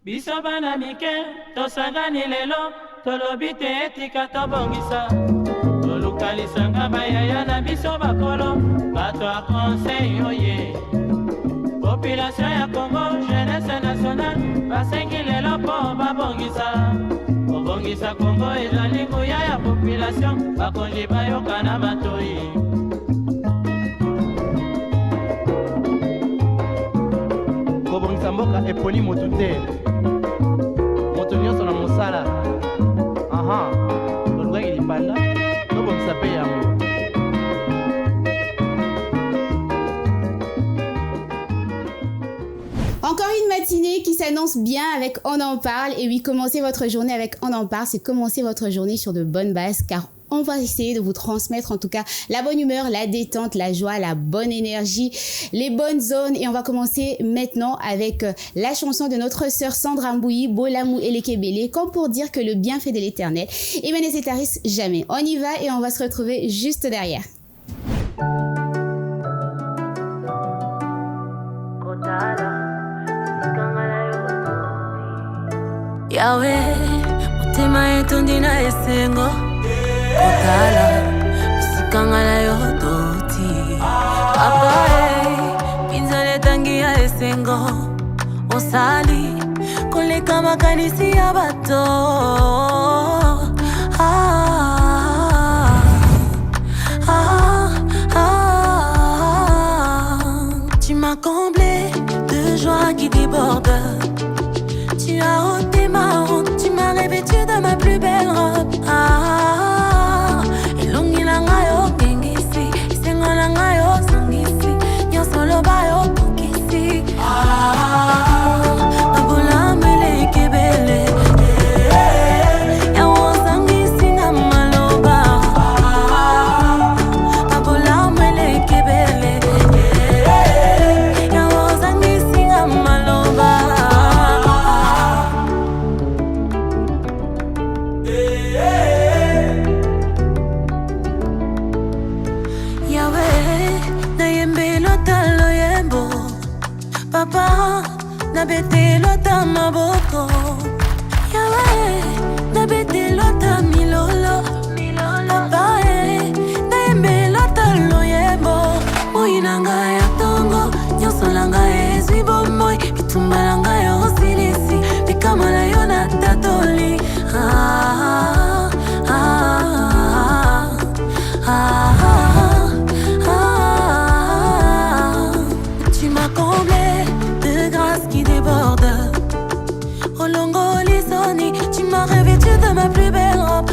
Biso bana mike, tosangani lelo, tolobi te etika tobongisa. Tolukalisanga bayaya na biso bakolo, bato a conseil oye. Population ya Congo, jeunesse nationale, basengi lelo po babongisa. Bongisa Congo ezali nguya ya population, bakonzi bayoka na matoi. Kobongisa mboka eponi motu te. Moto nyonso na mosala. Aha, tolukaki lipanda, tobongisa pe yango. Encore une matinée qui s'annonce bien avec On en parle. Et oui, commencer votre journée avec On en parle, c'est commencer votre journée sur de bonnes bases car on va essayer de vous transmettre en tout cas la bonne humeur, la détente, la joie, la bonne énergie, les bonnes zones. Et on va commencer maintenant avec la chanson de notre sœur Sandra Mbouyi, Bolamou et les Kébélé, comme pour dire que le bienfait de l'éternel, et bien ne tarisse jamais. On y va et on va se retrouver juste derrière. Yahweh, mutima etondi na esengo Kotala, bisikanga na yo toti Papa, pinzale tangi ya esengo Osali, koleka makanisi ya bato Tu m'as comblé de joie qui déborde. Tu as ôté ma honte, tu m'as revêtu de ma plus belle robe. Elongi langa yo gengisi, isenga langa yo sangisi, nyosolo ba yo pokisi. Abola mele kebele, ya wosangisi nga maloba. Abola mele kebele, ya wosangisi nga maloba. Papa, na bete lota maboko. Yahweh, na bete lota milolo. Papa, na yembe lota loyebo. Moi nanga ya tongo, nyoso langa ezwi bomoi. Bitumba langa yo silisi, bikama na yo na tatoli. Tu m'as comblé de grâce qui déborde. Olongo lisoni, tu m'as revêtu de ma plus belle robe.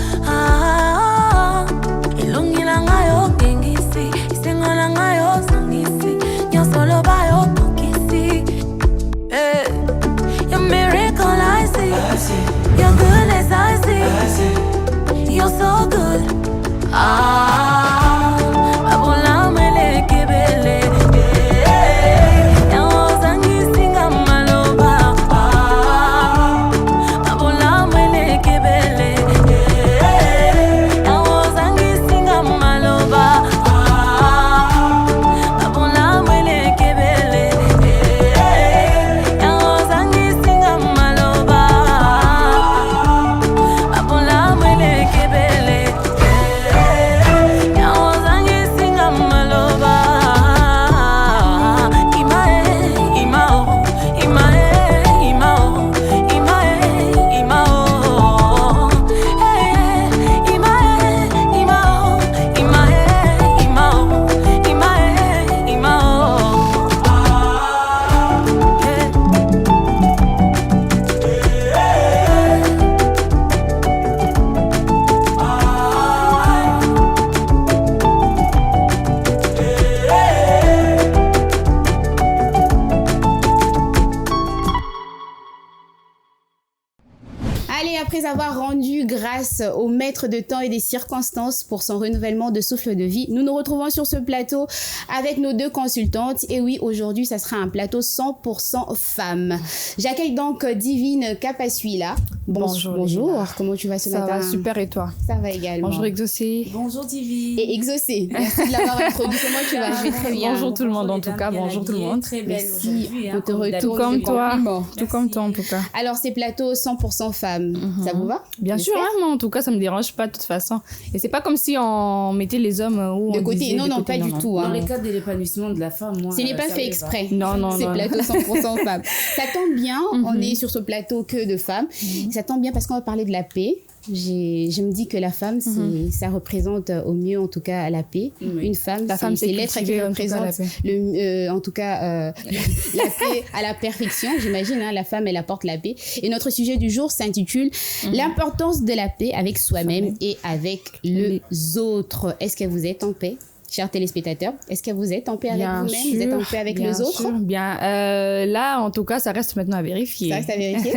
Elongi langa yo gengisi, isenga langa yo sangisi, nyosolo ba yo pokisi. Your miracle I see, your goodness I see, you're so good. Abola mele kebele. Après avoir rendu grâce au maître de temps et des circonstances pour son renouvellement de souffle de vie, nous nous retrouvons sur ce plateau avec nos deux consultantes. Et oui, aujourd'hui, ça sera un plateau 100% femmes. J'accueille donc Divine Kapasuila. Bonjour. Bonjour. Comment tu vas ce matin? Ça va super et toi? Ça va également. Bonjour Exaucé. Bonjour Divi. Et Exaucé. Merci de l'avoir introduit. Comment tu vas? Je vais très bien. Bonjour tout le monde en tout cas. Bonjour tout le monde. Très belle Merci. aujourd'hui. On te comme retourne Tout comme les toi. compliments. Tout comme toi en tout cas. Alors, ces plateaux 100% femmes, ça vous va? Bien sûr, J'espère. hein, moi en tout cas ça me dérange pas de toute façon. Et c'est pas comme si on mettait les hommes où De on côté. disait Non, de non, côté, pas du tout. Dans Hein. le cadre de l'épanouissement de la femme, moi. Ce n'est pas ça fait me va. exprès. Non, non, Ces non. plateaux 100% femmes. Ça tombe bien, on est sur ce plateau que de femmes. Ça tombe bien parce qu'on va parler de la paix. Je me dis que la femme, ça représente au mieux, en tout cas, la paix. Oui. Une femme, La femme, c'est c'est l'être qui cultiver, en tout cas, la représente, paix. en tout cas, la paix à la perfection. J'imagine, hein, la femme, elle apporte la paix. Et notre sujet du jour s'intitule l'importance de la paix avec soi-même et avec les autres. Est-ce que vous êtes en paix? Chers téléspectateurs, est-ce que vous êtes en paix avec Bien vous-même? Vous êtes en paix avec bien les autres? sûr, bien. Là en tout cas ça reste maintenant à vérifier. Ça reste à vérifier.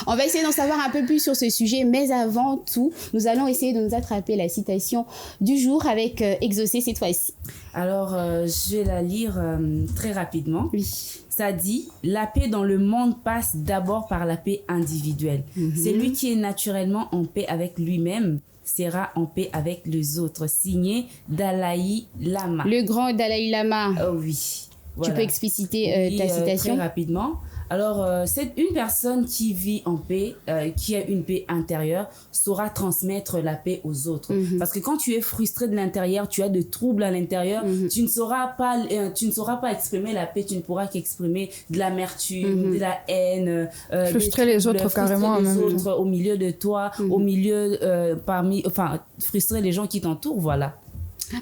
On va essayer d'en savoir un peu plus sur ce sujet, mais avant tout, nous allons essayer de nous attraper la citation du jour avec Exaucé cette fois-ci. Alors, je vais la lire très rapidement. Oui. Ça dit, la paix dans le monde passe d'abord par la paix individuelle. Celui qui est naturellement en paix avec lui-même sera en paix avec les autres. Signé Dalai Lama. Le grand Dalai Lama. Oh oui. Voilà. Tu peux expliciter Oui, ta citation? très rapidement. Alors, c'est une personne qui vit en paix, qui a une paix intérieure, saura transmettre la paix aux autres. Parce que quand tu es frustré de l'intérieur, tu as de troubles à l'intérieur, tu ne sauras pas exprimer la paix, tu ne pourras qu'exprimer de l'amertume, de la haine, Frustrer les autres frustrer carrément en les même temps. autres au milieu de toi, au milieu frustrer les gens qui t'entourent, voilà.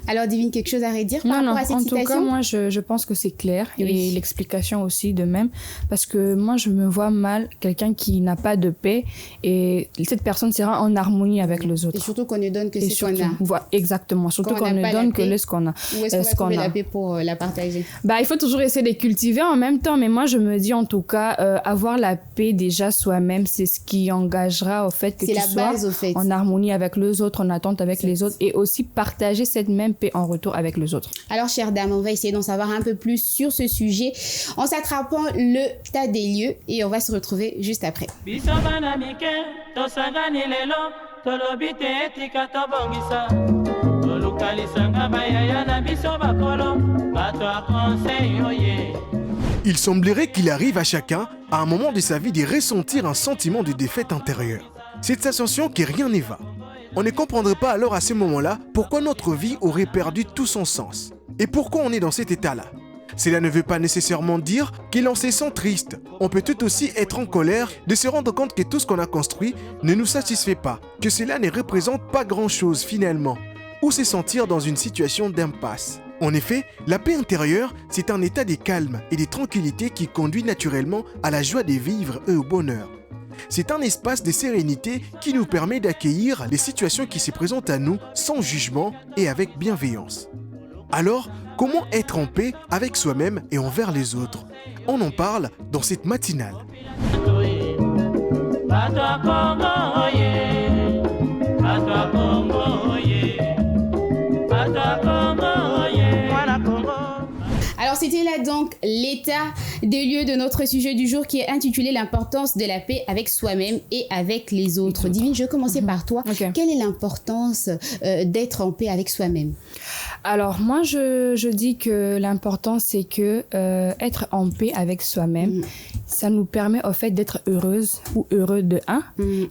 Alors, Divine, quelque chose à redire par Non, rapport à cette en citation? tout cas, moi, je pense que c'est clair. Oui. Et l'explication aussi de même. Parce que moi, je me vois mal quelqu'un qui n'a pas de paix et cette personne sera en harmonie avec les Et autres. surtout qu'on ne donne que Et ce qu'on surtout, a. voilà, exactement. Surtout Quand on qu'on n'a pas ne la donne que paix, ce qu'on a. Où est-ce qu'on va trouver la paix pour la partager? Bah, il faut toujours essayer de les cultiver en même temps. Mais moi, je me dis en tout cas, avoir la paix déjà soi-même, c'est ce qui engagera au fait que C'est tu la sois base, au fait. en harmonie avec les autres, en attente avec les autres et aussi partager cette même paix en retour avec les autres. Alors, chères dames, on va essayer d'en savoir un peu plus sur ce sujet en s'attrapant le tas des lieux et on va se retrouver juste après. biso bana mike tosangani lelo tolobi te etika tobongisa tolukalisanga bayaya na biso bakolo bato ya conseil oye. Il semblerait qu'il arrive à chacun, à un moment de sa vie, de ressentir un sentiment de défaite intérieure. Cette sensation que rien ne va. On ne comprendrait pas alors à ce moment-là pourquoi notre vie aurait perdu tout son sens. Et pourquoi on est dans cet état-là. Cela ne veut pas nécessairement dire que l'on se sent triste. On peut tout aussi être en colère de se rendre compte que tout ce qu'on a construit ne nous satisfait pas, que cela ne représente pas grand-chose finalement, ou se sentir dans une situation d'impasse. En effet, la paix intérieure, c'est un état de calme et de tranquillité qui conduit naturellement à la joie de vivre et au bonheur. C'est un espace de sérénité qui nous permet d'accueillir les situations qui se présentent à nous sans jugement et avec bienveillance. Alors, comment être en paix avec soi-même et envers les autres? On en parle dans cette matinale. bato ya Congo oye bato ya Congo oye bato ya Congo oye mwana Congo. Alors, c'était là donc l'état des lieux de notre sujet du jour qui est intitulé l'importance de la paix avec soi-même et avec les autres. Divine, je vais commencer par toi. Ok. Quelle est l'importance d'être en paix avec soi-même? Alors moi je dis que l'important c'est que être en paix avec soi-même, ça nous permet au fait d'être heureuse ou heureux de un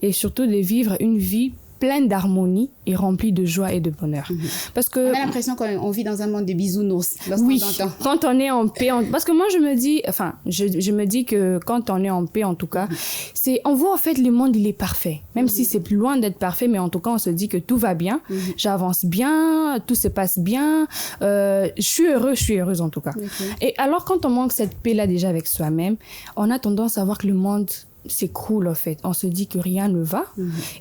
et surtout de vivre une vie pleine d'harmonie et remplie de joie et de bonheur. Parce que On a l'impression qu'on vit dans un monde de bisounours. oui, quand on est en paix, parce que moi je me dis que quand on est en paix en tout cas, on voit en fait le monde il est parfait. Même si c'est plus loin d'être parfait, mais en tout cas on se dit que tout va bien, j'avance bien, tout se passe bien, je suis heureuse en tout cas. Et alors quand on manque cette paix là déjà avec soi-même, on a tendance à voir que le monde c'est cool en fait. On se dit que rien ne va.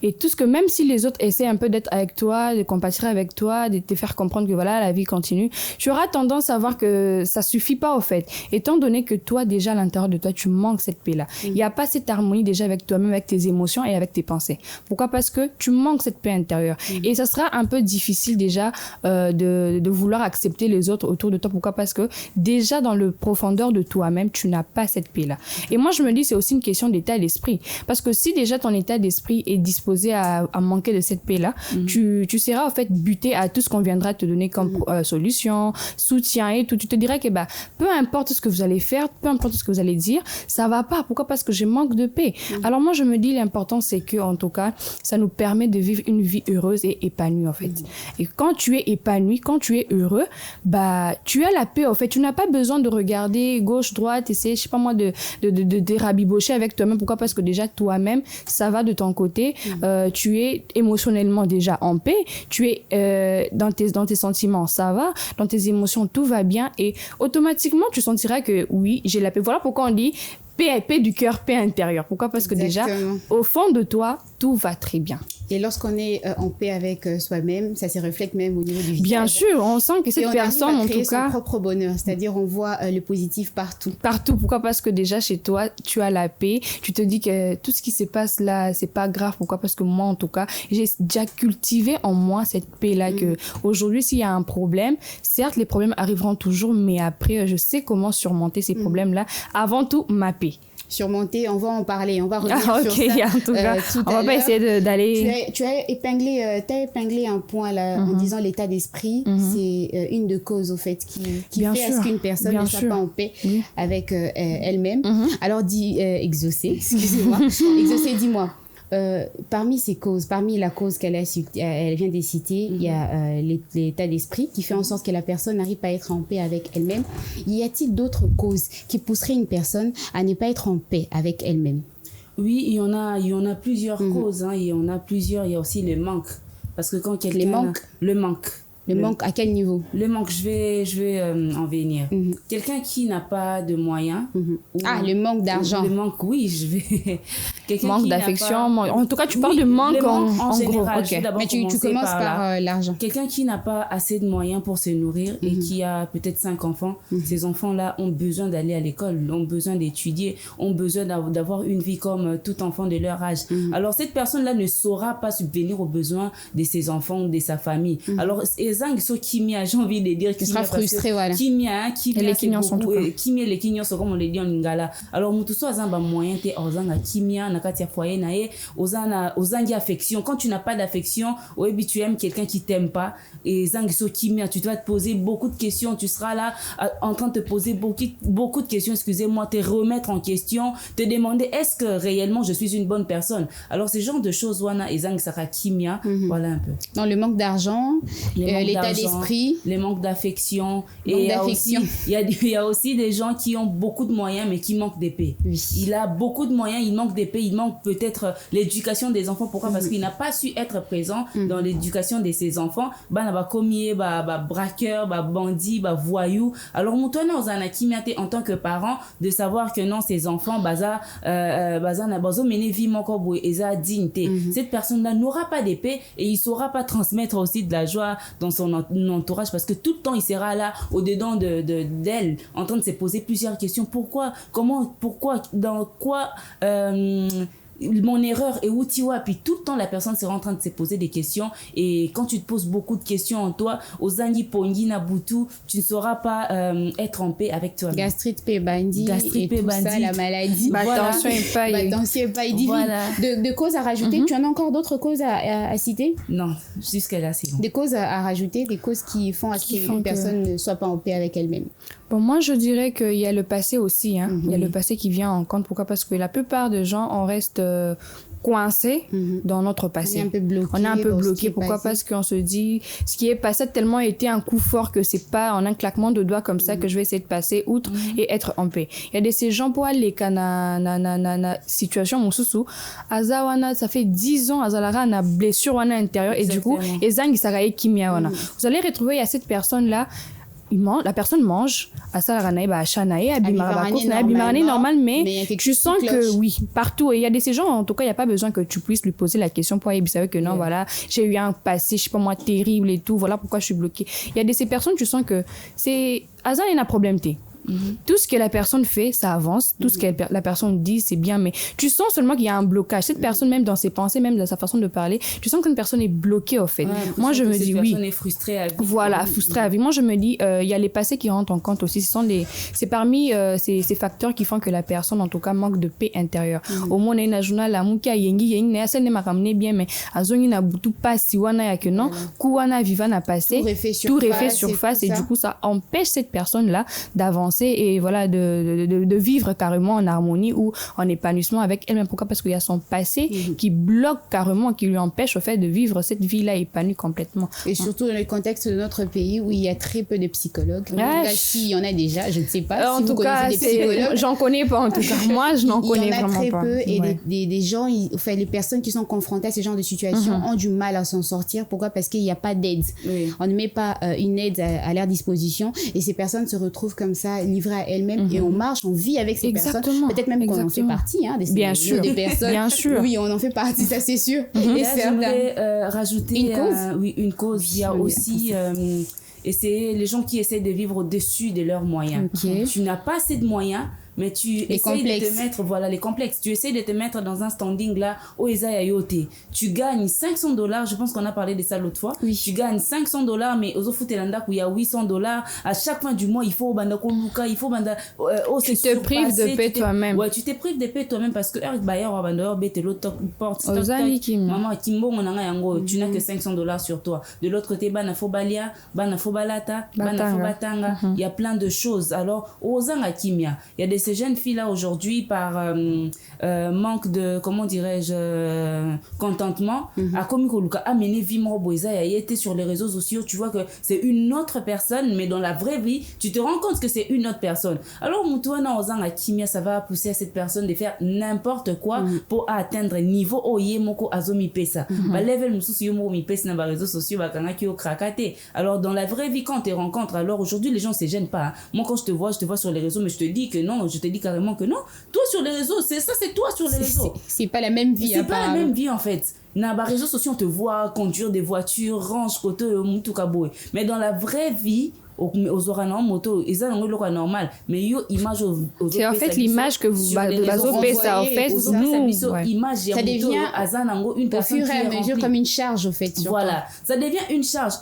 Et tout ce que, même si les autres essaient un peu d'être avec toi, de compatir avec toi, de te faire comprendre que voilà, la vie continue, tu auras tendance à voir que ça suffit pas en fait. Étant donné que toi, déjà à l'intérieur de toi, tu manques cette paix-là. Il n'y a pas cette harmonie déjà avec toi-même, avec tes émotions et avec tes pensées. Pourquoi? Parce que tu manques cette paix intérieure. Et ça sera un peu difficile déjà de vouloir accepter les autres autour de toi. Pourquoi? Parce que déjà dans le profondeur de toi-même, tu n'as pas cette paix-là. Et moi, je me dis, c'est aussi une question d'état état d'esprit. Parce que si déjà ton état d'esprit est disposé à manquer de cette paix-là, tu seras en fait buté à tout ce qu'on viendra te donner comme solution, soutien et tout. Tu te dirais que peu importe ce que vous allez faire, peu importe ce que vous allez dire, ça va pas. Pourquoi? Parce que je manque de paix. Alors moi, je me dis, l'important, c'est que en tout cas, ça nous permet de vivre une vie heureuse et épanouie, en fait. Et quand tu es épanoui, quand tu es heureux, tu as la paix, en fait. Tu n'as pas besoin de regarder gauche, droite, essayer, je sais pas moi, de rabibocher avec toi-même. Pourquoi? Parce que déjà, toi-même, ça va de ton côté. Tu es émotionnellement déjà en paix. Tu es dans tes sentiments, ça va. Dans tes émotions, tout va bien. Et automatiquement, tu sentiras que oui, j'ai la paix. Voilà pourquoi on dit paix du cœur, paix intérieure. Pourquoi? Parce que déjà, au fond de toi, tout va très bien. Et lorsqu'on est en paix avec soi-même, ça se reflète même au niveau du visage. Bien sûr, on sent que cette personne, en tout cas, son propre bonheur, c'est-à-dire on voit le positif partout. Partout. Pourquoi? Parce que déjà chez toi, tu as la paix. Tu te dis que tout ce qui se passe là, c'est pas grave. Pourquoi? Parce que moi, en tout cas, j'ai déjà cultivé en moi cette paix-là. Que aujourd'hui, s'il y a un problème, certes, les problèmes arriveront toujours, mais après, je sais comment surmonter ces problèmes-là. Avant tout, ma paix. Surmonter, on va en parler, on va revenir sur ça. En tout cas, on va pas essayer d'aller... Tu as épinglé un point là, en disant l'état d'esprit, c'est une de causes au fait qui fait à ce qu'une personne ne soit pas en paix avec elle-même. Alors Exaucé, excusez-moi, Exaucé, dis-moi. Parmi ces causes, parmi la cause elle vient de citer, il y a l'état d'esprit qui fait en sorte que la personne n'arrive pas à être en paix avec elle-même. Y a-t-il d'autres causes qui pousseraient une personne à ne pas être en paix avec elle-même? Oui, il y en a plusieurs causes. Il y en a plusieurs. Il y a aussi le manque. Parce que quand quelqu'un... Le manque. Le manque à quel niveau? Le manque, je vais en venir. Quelqu'un qui n'a pas de moyens. Le manque d'argent. Le manque, oui, je vais... Manque d'affection. En tout cas, tu parles de manque en général. Gros. Okay. Mais tu commences par l'argent. Quelqu'un qui n'a pas assez de moyens pour se nourrir et qui a peut-être 5 enfants, ces enfants-là ont besoin d'aller à l'école, ont besoin d'étudier, ont besoin d'avoir une vie comme tout enfant de leur âge. Alors, cette personne-là ne saura pas subvenir aux besoins de ses enfants, de sa famille. Alors, j'ai envie de dire, qui sera frustré, voilà. Kimia, les kinyos sont comme on les dit en lingala. Alors, mutuso azamba moyen te ozanga kimia na kati ya foyer na ye, ozangi affection. Quand tu n'as pas d'affection, tu aimes quelqu'un qui t'aime pas, et zangiso kimia, tu vas te poser beaucoup de questions, tu seras là en train de te poser beaucoup de questions, excusez-moi, te remettre en question, te demander est-ce que réellement je suis une bonne personne. Alors, ce genre de choses, wana ezangi saka kimia, voilà un peu. Dans le manque d'argent, l'état d'esprit, les manques d'affection, et il y a aussi des gens qui ont beaucoup de moyens mais qui manquent d'épée. Il a beaucoup de moyens, il manque d'épée, il manque peut-être l'éducation des enfants. Pourquoi? Parce qu'il n'a pas su être présent dans l'éducation de ses enfants. Braqueur, bandit, voyou. Alors mutona ozana kimiate en tant que parent de savoir que non, ses enfants baza mener vie moko boy eza dignité. Cette personne là n'aura pas d'épée et il saura pas transmettre aussi de la joie dans son entourage, parce que tout le temps il sera là au-dedans d'elle en train de se poser plusieurs questions. Pourquoi, dans quoi mon erreur est où tu vois, puis tout le temps la personne sera en train de se poser des questions, et quand tu te poses beaucoup de questions en toi, ozangi pongi na butu, tu ne sauras pas être en paix avec toi. Gastrite paix bandi et tout ça, la maladie, tension et paille, de causes à rajouter. Tu en as encore d'autres causes à citer? Non, jusqu'à là c'est bon. Des causes à rajouter, des causes qui font à ce qu'une personne ne soit pas en paix avec elle-même. Bon, moi je dirais qu'il y a le passé aussi, il y a le passé qui vient en compte. Pourquoi? Parce que la plupart des gens, on reste coincé dans notre passé. On est un peu bloqué. Pourquoi? Parce qu'on se dit, ce qui est passé a tellement été un coup fort que c'est pas en un claquement de doigts comme ça que je vais essayer de passer outre et être en paix. Il y a de ces gens pour aller na situation mususu azawana, ça fait 10 ans azalara na blessure wana intérieure, et du coup ezangi saraye kimia wana. Vous allez retrouver, il y a cette personne là, la personne mange à Salaranaï, Chanaï, Abimarani normal, mais tu sens que oui, partout. Et il y a de ces gens, en tout cas, il n'y a pas besoin que tu puisses lui poser la question pour savoir que non, voilà, j'ai eu un passé, je sais pas moi, terrible et tout, voilà pourquoi je suis bloquée. Il y a de ces personnes, tu sens que c'est Azan, il y a un problème. Tout ce que la personne fait, ça avance. Tout ce que la personne dit, c'est bien. Mais tu sens seulement qu'il y a un blocage. Cette personne, même dans ses pensées, même dans sa façon de parler, tu sens qu'une personne est bloquée, au fait. Moi, je me dis oui. Cette personne est frustrée à vie. Voilà, frustrée à vie. Moi, je me dis, il y a les passés qui rentrent en compte aussi. C'est parmi ces facteurs qui font que la personne, en tout cas, manque de paix intérieure. Au moins, on a une journal, la mouka, yengi, ne m'a ramené bien, mais azongi na butu pas si wana ya que non, kuwana viva n'a passé, tout refait surface, et du coup, ça empêche cette personne-là d'avancer et voilà, de vivre carrément en harmonie ou en épanouissement avec elle-même. Pourquoi? Parce qu'il y a son passé qui bloque carrément, qui lui empêche au fait de vivre cette vie-là épanouie complètement. Et surtout dans le contexte de notre pays où il y a très peu de psychologues. En tout cas, s'il y en a déjà, je ne sais pas. En tout cas, j'en connais pas en tout cas. Moi, je n'en connais vraiment pas. Il y en a très peu et des gens, enfin, les personnes qui sont confrontées à ce genre de situation ont du mal à s'en sortir. Pourquoi? Parce qu'il n'y a pas d'aide. On ne met pas une aide à leur disposition et ces personnes se retrouvent comme ça, livrées à elles-mêmes et on marche, on vit avec ces personnes. Peut-être même qu'on en fait partie. Hein, des personnes. Bien sûr. Oui, on en fait partie, ça c'est sûr. Et là, j'aimerais rajouter une cause. Oui, une cause. Il y a aussi... et c'est les gens qui essaient de vivre au-dessus de leurs moyens. Tu n'as pas assez de moyens, mais tu essayes de te mettre, voilà, les complexes. Tu essayes de te mettre dans un standing là, au Eza Yote. Tu gagnes $500, je pense qu'on a parlé de ça l'autre fois. Oui. Tu gagnes $500, mais aux Ofutelanda, où il y a $800, à chaque fin du mois, il faut banda koluka, il faut banda, tu te prives de paix toi-même. Ouais, tu te prives de paix toi-même parce que Eric Bayer, banda, bete l'autre porte, maman, Kimbo, monanga yango, tu n'as que $500 sur toi. De l'autre côté, bana fobalia, bana fobalata, bana fobatanga, il y a plein de choses. Alors, ozanga kimia, il y a des ces jeunes filles-là aujourd'hui, par manque de, comment dirais-je, contentement, à Komikoluka amené Vimro Boisa et été sur les réseaux sociaux, tu vois que c'est une autre personne, mais dans la vraie vie, tu te rends compte que c'est une autre personne. Alors, Moutouana Ozanga Kimia, ça va pousser à cette personne de faire n'importe quoi pour atteindre niveau Oye Moko Azomi Pesa. Ba level Moussou Yomo Mi Pesa dans les réseaux sociaux, ba Kanga Kyo Krakate. Alors, dans la vraie vie, quand tu rencontres, alors aujourd'hui, les gens se gênent pas. Hein. Moi, quand je te vois sur les réseaux, mais je te dis que non, je te dis carrément que non. Toi sur les réseaux, c'est toi sur les réseaux. C'est pas la même vie. C'est pas la même vie en fait. Dans les réseaux sociaux, on te voit conduire des voitures, range, côté, mutukaboe. Mais dans la vraie vie, aux oranos moto, ils ont un normal. Mais yo image c'est en fait l'image que vous basez ça en fait. Nous, ça devient une au fur et à mesure comme une charge au fait. Voilà, ça devient une charge.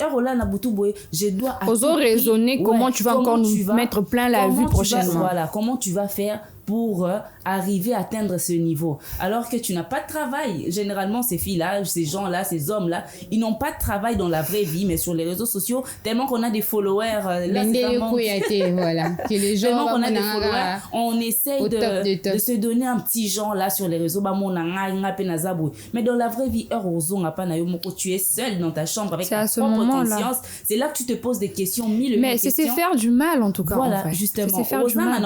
Je dois raisonner comment tu vas encore nous mettre plein la vue prochainement. Voilà, comment tu vas faire pour arriver à atteindre ce niveau. Alors que tu n'as pas de travail. Généralement, ces filles-là, ces gens-là, ces hommes-là, ils n'ont pas de travail dans la vraie vie, mais sur les réseaux sociaux, tellement qu'on a des followers. Là, voilà. Que les gens tellement qu'on a des followers, on essaye de se donner un petit genre là sur les réseaux. Mais dans la vraie vie, tu es seul dans ta chambre avec ta propre conscience. C'est là que tu te poses des questions, mais c'est faire du mal en tout cas. Voilà, en fait. justement. C'est faire du mal.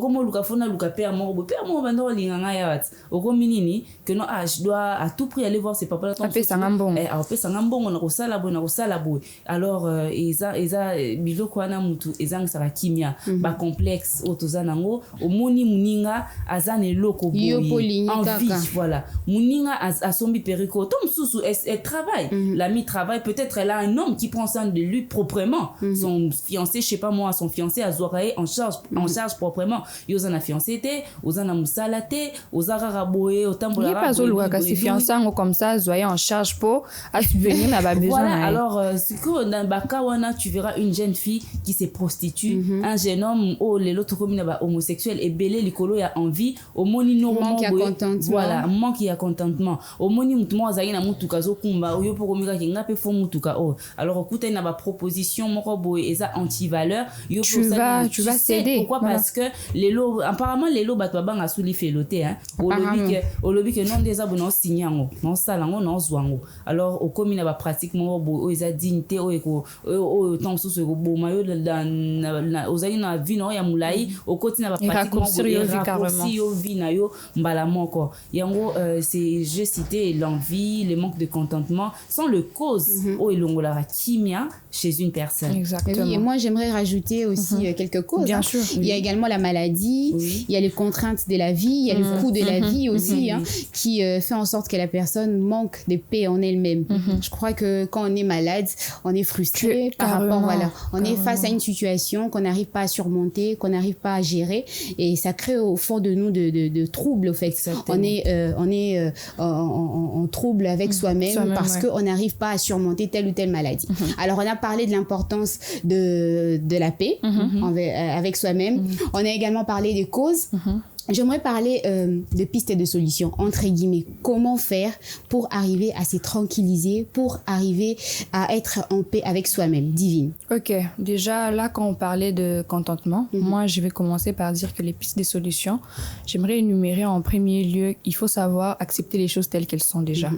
Okomo lukafona luka père moro bando linganga ya wat okomi nini que non je dois à tout prix aller voir ses papas là apé sangambongo apé sangambongo na kosala bo alors eza biloko wana mutu ezang saka kimia ba complexe otoza nango omoni muninga azane loko boyi envie voilà muninga asombi periko tom susu elle travaille l'ami travaille peut-être elle a un homme qui prend soin de lui proprement son fiancé je sais pas moi son fiancé azorae en charge proprement yozana fiancé te ozana musala te ozara boye otambola pas zoluka kasi fiancé ngo comme ça zoyer en charge pour à subvenir na ba besoin. Voilà, alors siko dans baka wana tu verras une jeune fille qui se prostitue, un jeune homme les l'autre commune ba homosexuel et belé likolo ya envie au moni normalement voilà manque ya contentement au moni mutumo azali na mutuka zo kumba oyo pour komika kinga pe fo mutuka alors okuta na ba proposition moko boye eza anti valeur yo tu vas céder. Pourquoi? Parce que les lots apparemment les lots bato banga suli feloté hein au lobby que non des abonnés signer non salango non zwango alors au commune ba pratiquement bo eza dignité o temps sous ko boma yo dans ozali na vie no ya mulai au côté na ba pratiquement yo vie na yo mbala moko yango c'est je cité l'envie le manque de contentement sont le cause au elongola kimia chez une personne. Exactement. Et moi j'aimerais rajouter aussi quelques causes. Bien sûr. Il y a également la maladie. maladie, il y a les contraintes de la vie, il y a le coût de la vie aussi, qui fait en sorte que la personne manque de paix en elle-même. Je crois que quand on est malade, on est frustré par rapport, on est face à une situation qu'on n'arrive pas à surmonter, qu'on n'arrive pas à gérer, et ça crée au fond de nous de troubles, au fait. On est en trouble avec soi-même parce qu'on n'arrive pas à surmonter telle ou telle maladie. Alors, on a parlé de l'importance de la paix avec soi-même. On a également parlé des causes. J'aimerais parler de pistes et de solutions, entre guillemets. Comment faire pour arriver à se tranquilliser, pour arriver à être en paix avec soi-même, Divine? Ok, déjà là, quand on parlait de contentement, moi, je vais commencer par dire que les pistes des solutions, j'aimerais énumérer en premier lieu, il faut savoir accepter les choses telles qu'elles sont déjà.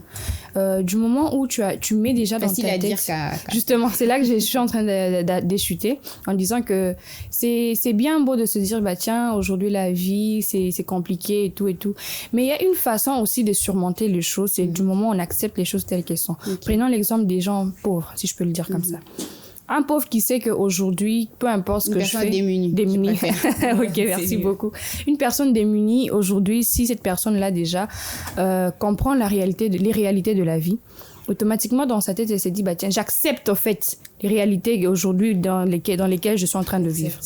Du moment où tu mets déjà dans ta tête... Justement, c'est là que je suis en train d'échuter, en disant que c'est bien beau de se dire, bah tiens, aujourd'hui la vie, c'est compliqué et tout. Mais il y a une façon aussi de surmonter les choses, c'est du moment où on accepte les choses telles qu'elles sont. Prenons l'exemple des gens pauvres, si je peux le dire comme ça. Un pauvre qui sait qu'aujourd'hui, peu importe ce que je fais... Démunie. Ok, merci beaucoup. Une personne démunie, aujourd'hui, si cette personne-là déjà comprend les réalités de la vie, automatiquement dans sa tête, elle s'est dit, bah tiens, j'accepte en fait les réalités aujourd'hui dans lesquelles je suis en train de vivre.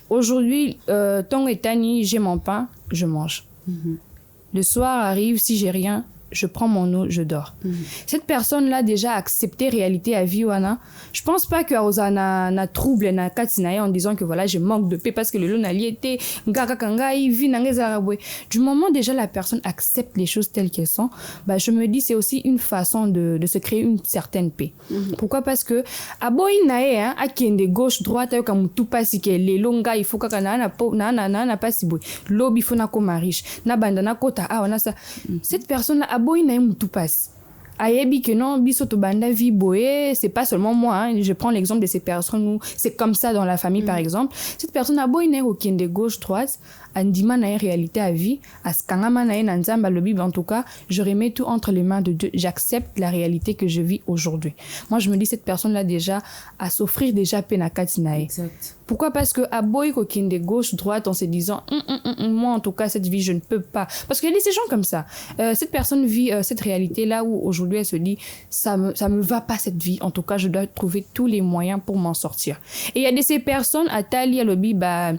Aujourd'hui, tant et tani, j'ai mon pain, je mange. Le soir arrive, si j'ai rien, je prends mon eau, je dors. Cette personne-là déjà accepté réalité à vie wana. Je pense pas que na trouble na katina en disant que voilà, je manque de paix parce que le lot n'a lié du moment déjà la personne accepte les choses telles qu'elles sont, bah je me dis c'est aussi une façon de se créer une certaine paix. Pourquoi? Parce que aboy nae hein akende gauche droite comme tout passe que les longa il faut que na pas si boy lobby faut na comme riche na bandana kota wana ça cette personne là aboy na tout passe ayebi que non biso to banda vie boye, c'est pas seulement moi hein. Je prends l'exemple de ces personnes où c'est comme ça dans la famille par exemple. Cette personne aboy na aucun de gauche droite andima na réalité à vie askangama na na nzamba le Bible en tout cas, je remets tout entre les mains de Dieu, j'accepte la réalité que je vis aujourd'hui. Moi je me dis cette personne là déjà à s'offrir déjà penakatinae. Exact. Pourquoi? Parce que aboy aucun de gauche droite en se disant moi en tout cas cette vie je ne peux pas, parce qu'il y a des gens comme ça. Cette personne vit cette réalité là où aujourd'hui elle se dit ça me va pas cette vie, en tout cas je dois trouver tous les moyens pour m'en sortir. Et il y a de ces personnes à Tali à lobby bah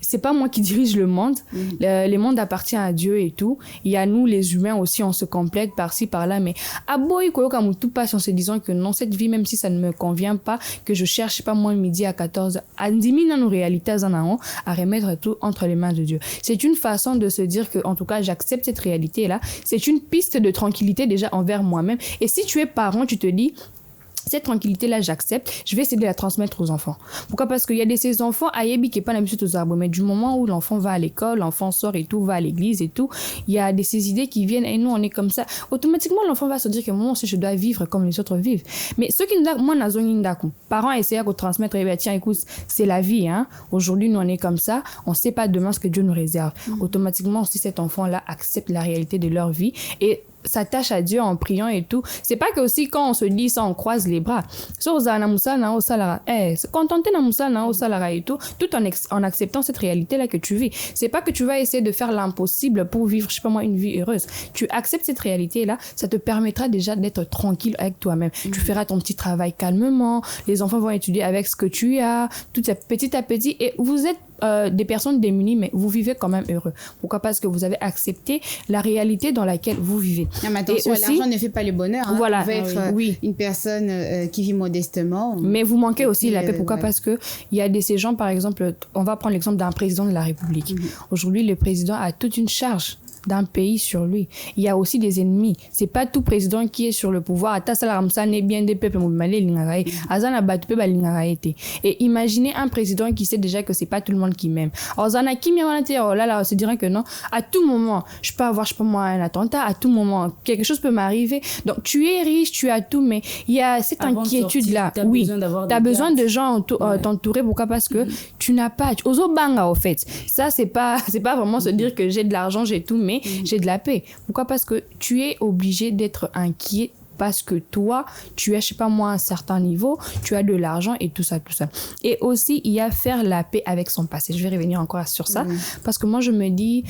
c'est pas moi qui dirige le monde, le monde appartient à Dieu et tout. Il y a nous les humains aussi, on se complète par-ci par-là, mais aboy koyoka mutu passe en se disant que non, cette vie même si ça ne me convient pas, que je cherche pas moi midi à 14 andimi dans nos réalités à remettre tout entre les mains de Dieu. C'est une façon de se dire que en tout cas j'accepte cette réalité là, c'est une piste de tranquillité déjà envers moi-même. Et si tu es parent, tu te dis cette tranquillité-là, j'accepte. Je vais essayer de la transmettre aux enfants. Pourquoi? Parce qu'il y a de ces enfants, ayebi qui est pas l'habitude aux arbres, mais du moment où l'enfant va à l'école, l'enfant sort et tout, va à l'église et tout, il y a ces idées qui viennent et nous, on est comme ça. Automatiquement, l'enfant va se dire que moi aussi, je dois vivre comme les autres vivent. Mais ceux qui nous disent, moi, parents essayent de transmettre, eh bien, tiens, écoute, c'est la vie, hein. Aujourd'hui, nous, on est comme ça. On sait pas demain ce que Dieu nous réserve. Automatiquement, aussi, cet enfant-là accepte la réalité de leur vie et s'attache à Dieu en priant et tout. C'est pas que aussi quand on se dit ça, on croise les bras. Contenter et tout en acceptant cette réalité-là que tu vis. C'est pas que tu vas essayer de faire l'impossible pour vivre, je sais pas moi, une vie heureuse. Tu acceptes cette réalité-là, ça te permettra déjà d'être tranquille avec toi-même. Tu feras ton petit travail calmement, les enfants vont étudier avec ce que tu as, tout ça petit à petit, et vous êtes des personnes démunies, mais vous vivez quand même heureux. Pourquoi? Parce que vous avez accepté la réalité dans laquelle vous vivez. Non, mais attention, l'argent ne fait pas le bonheur. Hein. Voilà. Vous pouvez être une personne qui vit modestement. Mais vous manquez aussi la paix. Pourquoi? Parce que il y a ces gens, par exemple, on va prendre l'exemple d'un président de la République. Aujourd'hui, le président a toute une charge d'un pays sur lui. Il y a aussi des ennemis. C'est pas tout président qui est sur le pouvoir. Et imaginez un président qui sait déjà que c'est pas tout le monde qui m'aime. On se dirait que non, à tout moment, je peux avoir, je sais pas moi, un attentat, à tout moment, quelque chose peut m'arriver. Donc, tu es riche, tu as tout, mais il y a cette inquiétude-là. Oui, t'as besoin de gens t'entourer. Pourquoi? Parce que tu n'as pas, ozo banga, au fait. Ça, c'est pas vraiment se dire que j'ai de l'argent, j'ai tout, mais j'ai de la paix. Pourquoi? Parce que tu es obligé d'être inquiet parce que toi, tu es, je sais pas moi, à un certain niveau, tu as de l'argent et tout ça. Et aussi, il y a faire la paix avec son passé. Je vais revenir encore sur ça, parce que moi, je me dis...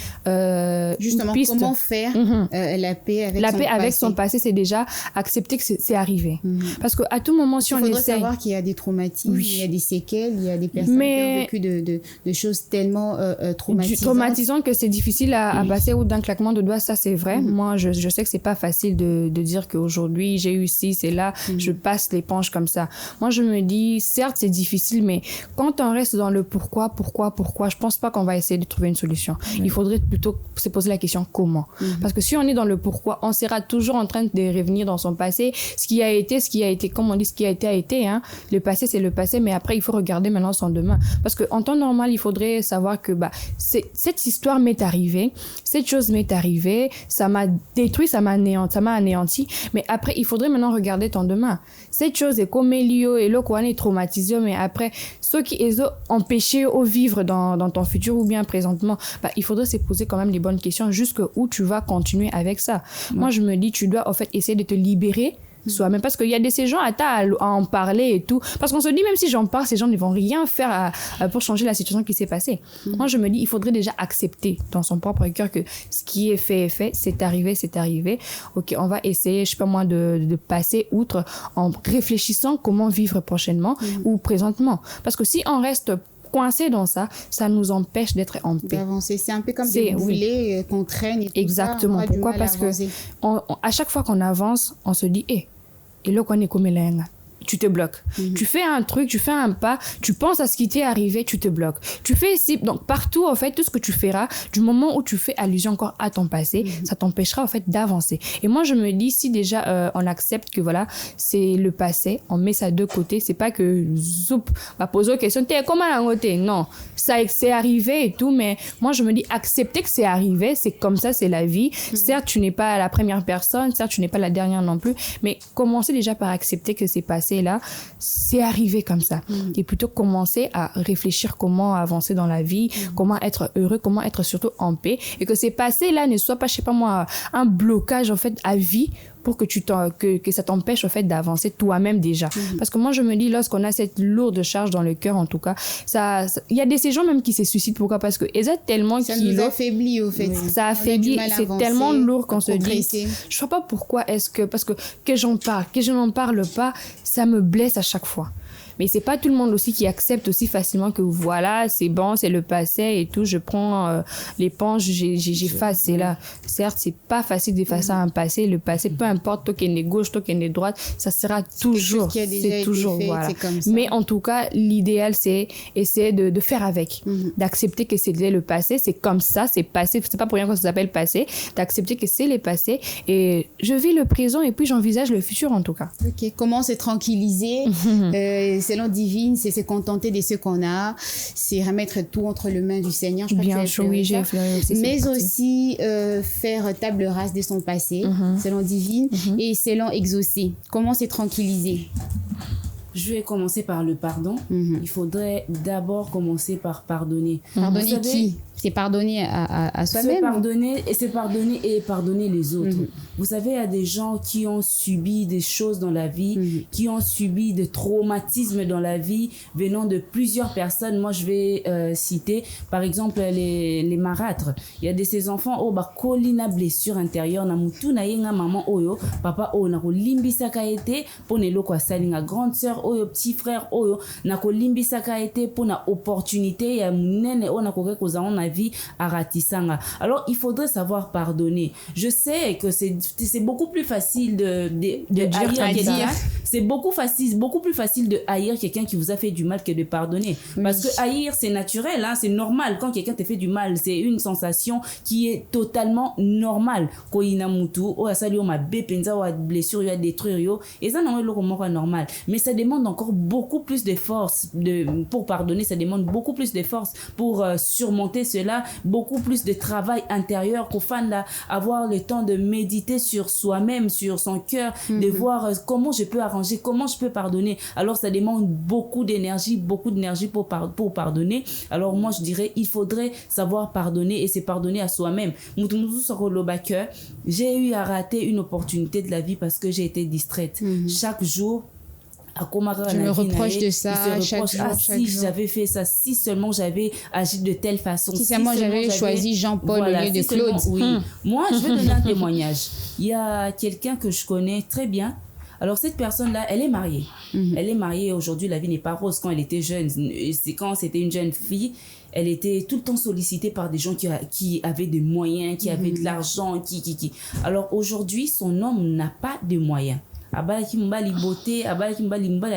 Justement, comment faire la paix avec son passé? La paix avec son passé, c'est déjà accepter que c'est arrivé. Parce qu'à tout moment, si on essaie... Il faudrait savoir qu'il y a des traumatismes, il y a des séquelles, il y a des personnes qui ont vécu de choses tellement traumatisantes que c'est difficile à passer ou d'un claquement de doigts, ça c'est vrai. Moi, je sais que c'est pas facile de dire qu'aujourd'hui, j'ai eu ci, c'est là, je passe l'éponge comme ça. Moi, je me dis, certes, c'est difficile, mais quand on reste dans le pourquoi, je pense pas qu'on va essayer de trouver une solution. Il faudrait plutôt se poser la question comment. Parce que si on est dans le pourquoi, on sera toujours en train de revenir dans son passé. Ce qui a été, comme on dit, ce qui a été, hein. Le passé, c'est le passé, mais après, il faut regarder maintenant son demain. Parce qu'en temps normal, il faudrait savoir que cette histoire m'est arrivée, cette chose m'est arrivée, ça m'a détruit, ça m'a anéanti, mais après, il faudrait maintenant regarder ton demain. Cette chose est comme Elio et l'autre est traumatisé, mais après, ceux qui ont empêché au vivre dans ton futur ou bien présentement, il faudrait se poser quand même les bonnes questions jusqu'où tu vas continuer avec ça. Moi, je me dis, tu dois en fait essayer de te libérer soi-même, parce qu'il y a ces gens à en parler et tout, parce qu'on se dit même si j'en parle, ces gens ne vont rien faire pour changer la situation qui s'est passée. Moi je me dis il faudrait déjà accepter dans son propre cœur que ce qui est fait est fait, c'est arrivé, ok, on va essayer, je sais pas moi, de passer outre en réfléchissant comment vivre prochainement ou présentement, parce que si on reste coincé dans ça nous empêche d'être en paix. D'avancer. C'est un peu comme des boulets qu'on traîne et tout. Exactement. Ça, pourquoi? Parce que à chaque fois qu'on avance, on se dit, et là, on est comme tu te bloques. Tu fais un truc, tu fais un pas, tu penses à ce qui t'est arrivé, tu te bloques. Tu fais ici, donc partout, en fait, tout ce que tu feras, du moment où tu fais allusion encore à ton passé, ça t'empêchera, en fait, d'avancer. Et moi, je me dis, si déjà, on accepte que, voilà, c'est le passé, on met ça de côté, c'est pas que, va poser une question, t'es comment à côté? Non. Ça, c'est arrivé et tout, mais moi, je me dis, accepter que c'est arrivé, c'est comme ça, c'est la vie. Certes, tu n'es pas la première personne, certes, tu n'es pas la dernière non plus, mais commencer déjà par accepter que c'est passé là, c'est arrivé comme ça. Et plutôt commencer à réfléchir comment avancer dans la vie, comment être heureux, comment être surtout en paix, et que ces passés là ne soient pas, je sais pas moi, un blocage en fait à vie pour que que ça t'empêche en fait d'avancer toi-même déjà. Parce que moi je me dis, lorsqu'on a cette lourde charge dans le cœur, en tout cas, il y a ces gens même qui se suicident. Pourquoi? Parce que tellement ça nous affaiblit au fait. Ça affaiblit, c'est tellement lourd qu'on se dit. Je sais pas pourquoi parce que j'en parle, que je n'en parle pas, ça me blesse à chaque fois. Mais c'est pas tout le monde aussi qui accepte aussi facilement que voilà, c'est bon, c'est le passé et tout, je prends l'éponge, j'efface, c'est là. Certes, c'est pas facile d'effacer un passé, le passé, peu importe, toi qui es gauche, toi qui es droite, ça sera toujours, c'est toujours, voilà. Mais en tout cas, l'idéal, c'est essayer de faire avec, d'accepter que c'était le passé, c'est comme ça, c'est passé, c'est pas pour rien que ça s'appelle passé, d'accepter que c'est le passé, et je vis le présent et puis j'envisage le futur en tout cas. Ok, comment se tranquilliser selon Divine, c'est se contenter de ce qu'on a, c'est remettre tout entre les mains du Seigneur. Je crois bien sûr, oui, j'ai fait aussi. Mais aussi faire table rase de son passé, selon Divine, et selon Exaucé. Comment se tranquilliser? Je vais commencer par le pardon. Il faudrait d'abord commencer par pardonner. Pardonner qui? C'est pardonner à soi-même. Se pardonner et pardonner les autres. Vous savez, il y a des gens qui ont subi des choses dans la vie, qui ont subi des traumatismes dans la vie venant de plusieurs personnes. Moi, je vais citer, par exemple, les marâtres. Il y a de ces enfants, kolina blessure intérieure, na mutu na yenga maman oyo, papa oyo, na ko limbisa ka ete, pour ne loko salinga grande sœur oyo, petit frère oyo, na ko limbisa ka ete, pour na opportunité, ya munene o na ko kozana na vie à ratisanga. Alors, il faudrait savoir pardonner. Je sais que c'est beaucoup plus facile de haïr quelqu'un. C'est beaucoup plus facile de haïr quelqu'un qui vous a fait du mal que de pardonner. Parce que haïr, c'est naturel, hein, c'est normal. Quand quelqu'un te fait du mal, c'est une sensation qui est totalement normale. Koina mutu, o asali o ma bepenza o blessure, o a détruire yo, et ça non est normal. Mais ça demande demande encore beaucoup plus de force pour pardonner, ça demande beaucoup plus de force pour surmonter cela, beaucoup plus de travail intérieur pour avoir le temps de méditer sur soi-même, sur son cœur, de voir comment je peux arranger, comment je peux pardonner. Alors ça demande beaucoup d'énergie pour pardonner. Alors moi je dirais il faudrait savoir pardonner et se pardonner à soi-même. J'ai eu à rater une opportunité de la vie parce que j'ai été distraite. Chaque jour, je me reproche de ça chaque jour. Si j'avais fait ça, si seulement j'avais agi de telle façon. Si seulement j'avais choisi Jean-Paul au lieu de Claude. Oui. Moi, je vais donner un témoignage. Il y a quelqu'un que je connais très bien. Alors cette personne-là, elle est mariée. Elle est mariée aujourd'hui, la vie n'est pas rose. Quand elle était jeune, quand c'était une jeune fille, elle était tout le temps sollicitée par des gens qui avaient des moyens, qui avaient de l'argent, Alors aujourd'hui, son homme n'a pas de moyens. À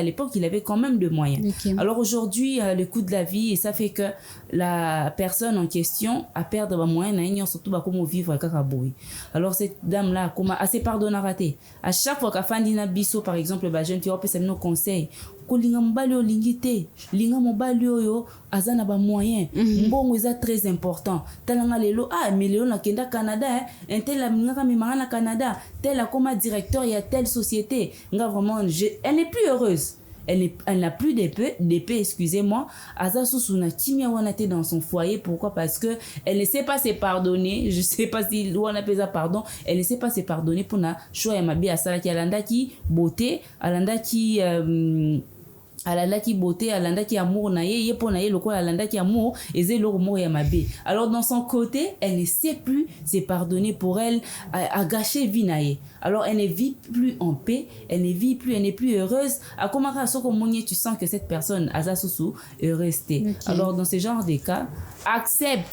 l'époque, il avait quand même de moyens. Alors aujourd'hui, le coût de la vie, et ça fait que la personne en question a perdu des moyens, surtout comment vivre avec Kakaboui. Alors cette dame-là, assez pardonne à rater. À chaque fois qu'elle fait un biseau, par exemple, jeune fille, on peut nous conseiller. Kolinga mobali olingi te linga mobali oyo azana ba moyen mbongo eza très important talanga lelo mais lelo na kenda Canada tel la minga mimanga na Canada tel comme directeur il y a telle société nga vraiment elle n'est plus heureuse. Elle n'a plus d'épée, excusez-moi. Aza susuna kimia wana te dans son foyer. Pourquoi? Parce que elle ne sait pas se pardonner. Je sais pas si on appelle ça pardon. Elle ne sait pas se pardonner pour na choix ya mabi asala ki alanda ki beauté, alanda ki alanda ki beauté, alanda ki amour na ye po na ye loko alanda ki amour eze loko mo ya mabe. Alors dans son côté, elle ne sait plus se pardonner pour elle a gâché vie na ye. Alors elle ne vit plus en paix, elle n'est plus heureuse. À comment tu sens que cette personne a sa sous est restée. Alors dans ce genre de cas, accepte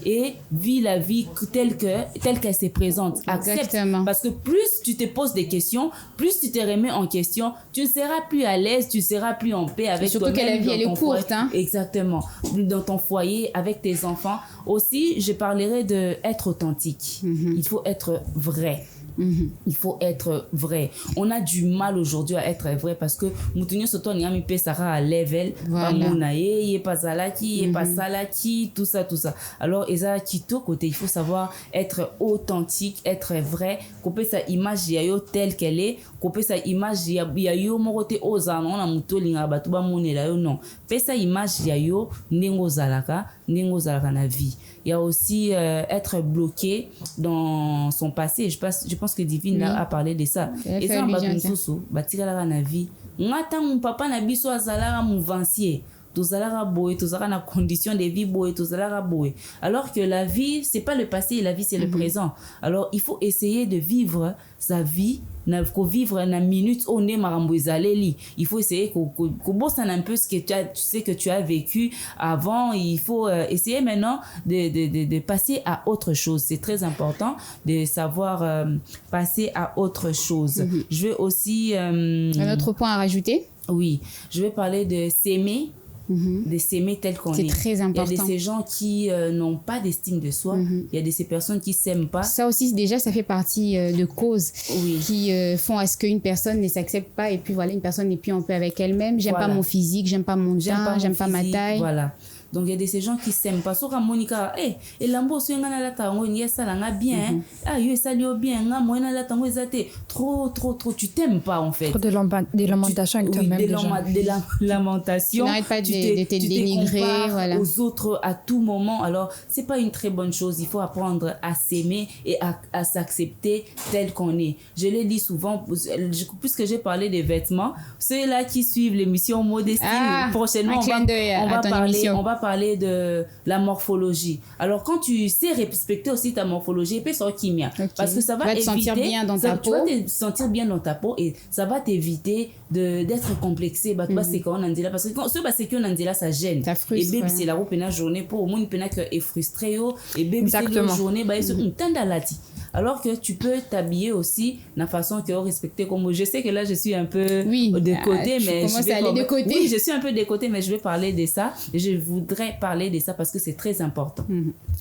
et vis la vie telle qu'elle se présente. Accepte. Parce que plus tu te poses des questions, plus tu te remets en question, tu ne seras plus à l'aise, tu ne seras plus en paix avec toi-même. Surtout que la vie elle est courte. Exactement. Dans ton foyer, avec tes enfants. Aussi, je parlerai d'être authentique. Il faut être vrai. Il faut être vrai. On a du mal aujourd'hui à être vrai parce que mutunyo soto ni ami pe sara à level ba munaye ye pas salaki ye pas salaki tout ça. Alors eza kito côté il faut savoir être authentique, être vrai, couper sa image ya yo telle qu'elle est, couper sa image ya yo morote ozana na mutolinga batu ba munela yo non. Pe sa image ya yo ndingo zalaka na vie. Il y a aussi être bloqué dans son passé. Je pense que Divine a parlé de ça. Et ça, batikala na vie. Ngata mon papa na biso azalaka mouvancier. Tozalaka boy, tozalaka na condition de vie boy, tozalaka boy. Alors que la vie, c'est pas le passé, la vie c'est le présent. Alors il faut essayer de vivre sa vie. Vivre na minute on est marambo ezaleli. Il faut essayer que bosser un peu ce que tu sais que tu as vécu avant. Il faut essayer maintenant de passer à autre chose. C'est très important de savoir passer à autre chose. Je vais aussi un autre point à rajouter. Oui, je vais parler de s'aimer. De s'aimer tel qu'on est. C'est très important. Il y a de ces gens qui n'ont pas d'estime de soi. Il y a de ces personnes qui s'aiment pas. Ça aussi, déjà, ça fait partie de causes qui font à ce qu'une personne ne s'accepte pas et puis voilà, une personne n'est plus en paix avec elle-même. J'aime pas mon physique, j'aime pas mon teint, j'aime pas ma taille. Voilà. Donc il y a de ces gens qui s'aiment pas. Soka Monica, et lambo so ngana la tango ni ça la bien. Yo ça lui bien, nga moi la tango ezate trop tu t'aimes pas en fait. Trop de lamentation avec toi-même déjà. De lamentation. Tu n'arrêtes pas de te dénigrer, voilà. Aux autres à tout moment. Alors c'est pas une très bonne chose. Il faut apprendre à s'aimer et à s'accepter tel qu'on est. Je l'ai dit souvent, puisque j'ai parlé des vêtements, ceux-là qui suivent l'émission Modestie, prochainement on va parler de la morphologie. Alors quand tu sais respecter aussi ta morphologie, et puis ça parce que ça va éviter, te sentir bien dans ta peau. Tu vas te sentir bien dans ta peau et ça va t'éviter d'être complexé. C'est quand on en dit là parce que c'est qu'on en dit là ça gêne. Ça frustre. Et bébé c'est la roue journée pour au moins une pena que est frustré et bébé c'est la journée bah c'est une tendalati. Alors que tu peux t'habiller aussi de la façon que respecter comme je sais que là je suis un peu de côté, mais je vais aller de côté. Oui, je suis un peu de côté, mais je vais parler de ça. Et je voudrais parler de ça parce que c'est très important.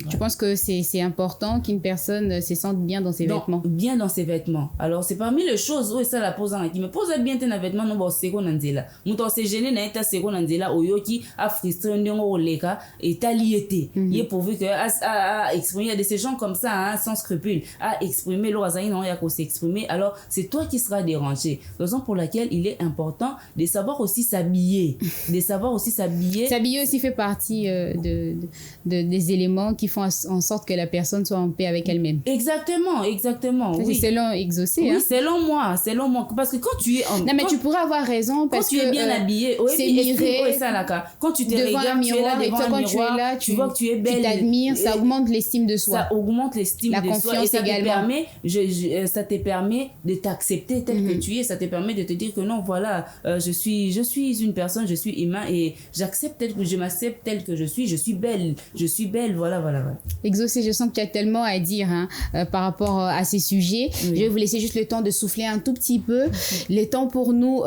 Tu penses que c'est important qu'une personne se sente bien dans ses vêtements? Bien dans ses vêtements. Alors, c'est parmi les choses où ça la pose en qui me pose bien tes vêtements, non, bon, c'est qu'on en dit là. Mouton s'est gêné, n'a été c'est qu'on en dit là, au yoki, a frustré, on dit au leka, et t'as liété. Il est pourvu que, à exprimer, il y a de ces gens comme ça, hein, sans scrupule, à exprimer, l'oisaï, non, il y a qu'à s'exprimer. Alors, c'est toi qui seras dérangé. Raison pour laquelle il est important de savoir aussi s'habiller. S'habiller aussi fait partie des éléments qui font en sorte que la personne soit en paix avec elle-même. Exactement. Ça, Oui. c'est selon Exaucé. Oui, hein? selon moi. Parce que quand tu es en... Non, mais tu pourrais avoir raison parce que... Quand tu es bien habillé, c'est miré quand tu te devant regardes, un miroir, tu es là devant un miroir, tu es là, tu vois que tu es belle. Tu t'admires, ça augmente l'estime de soi. Ça augmente l'estime de soi. Et ça également. Ça te permet de t'accepter tel que tu es. Ça te permet de te dire que non, voilà, je suis une personne, je suis humain et je m'accepte tel que je suis belle. Voilà. Exaucé, je sens que tu as tellement à dire par rapport à ces sujets. Oui. Je vais vous laisser juste le temps de souffler un tout petit peu. Le temps pour nous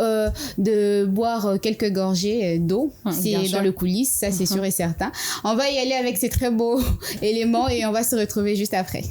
de boire quelques gorgées d'eau. C'est dans le coulisses, ça c'est sûr et certain. On va y aller avec ces très beaux éléments et on va se retrouver juste après.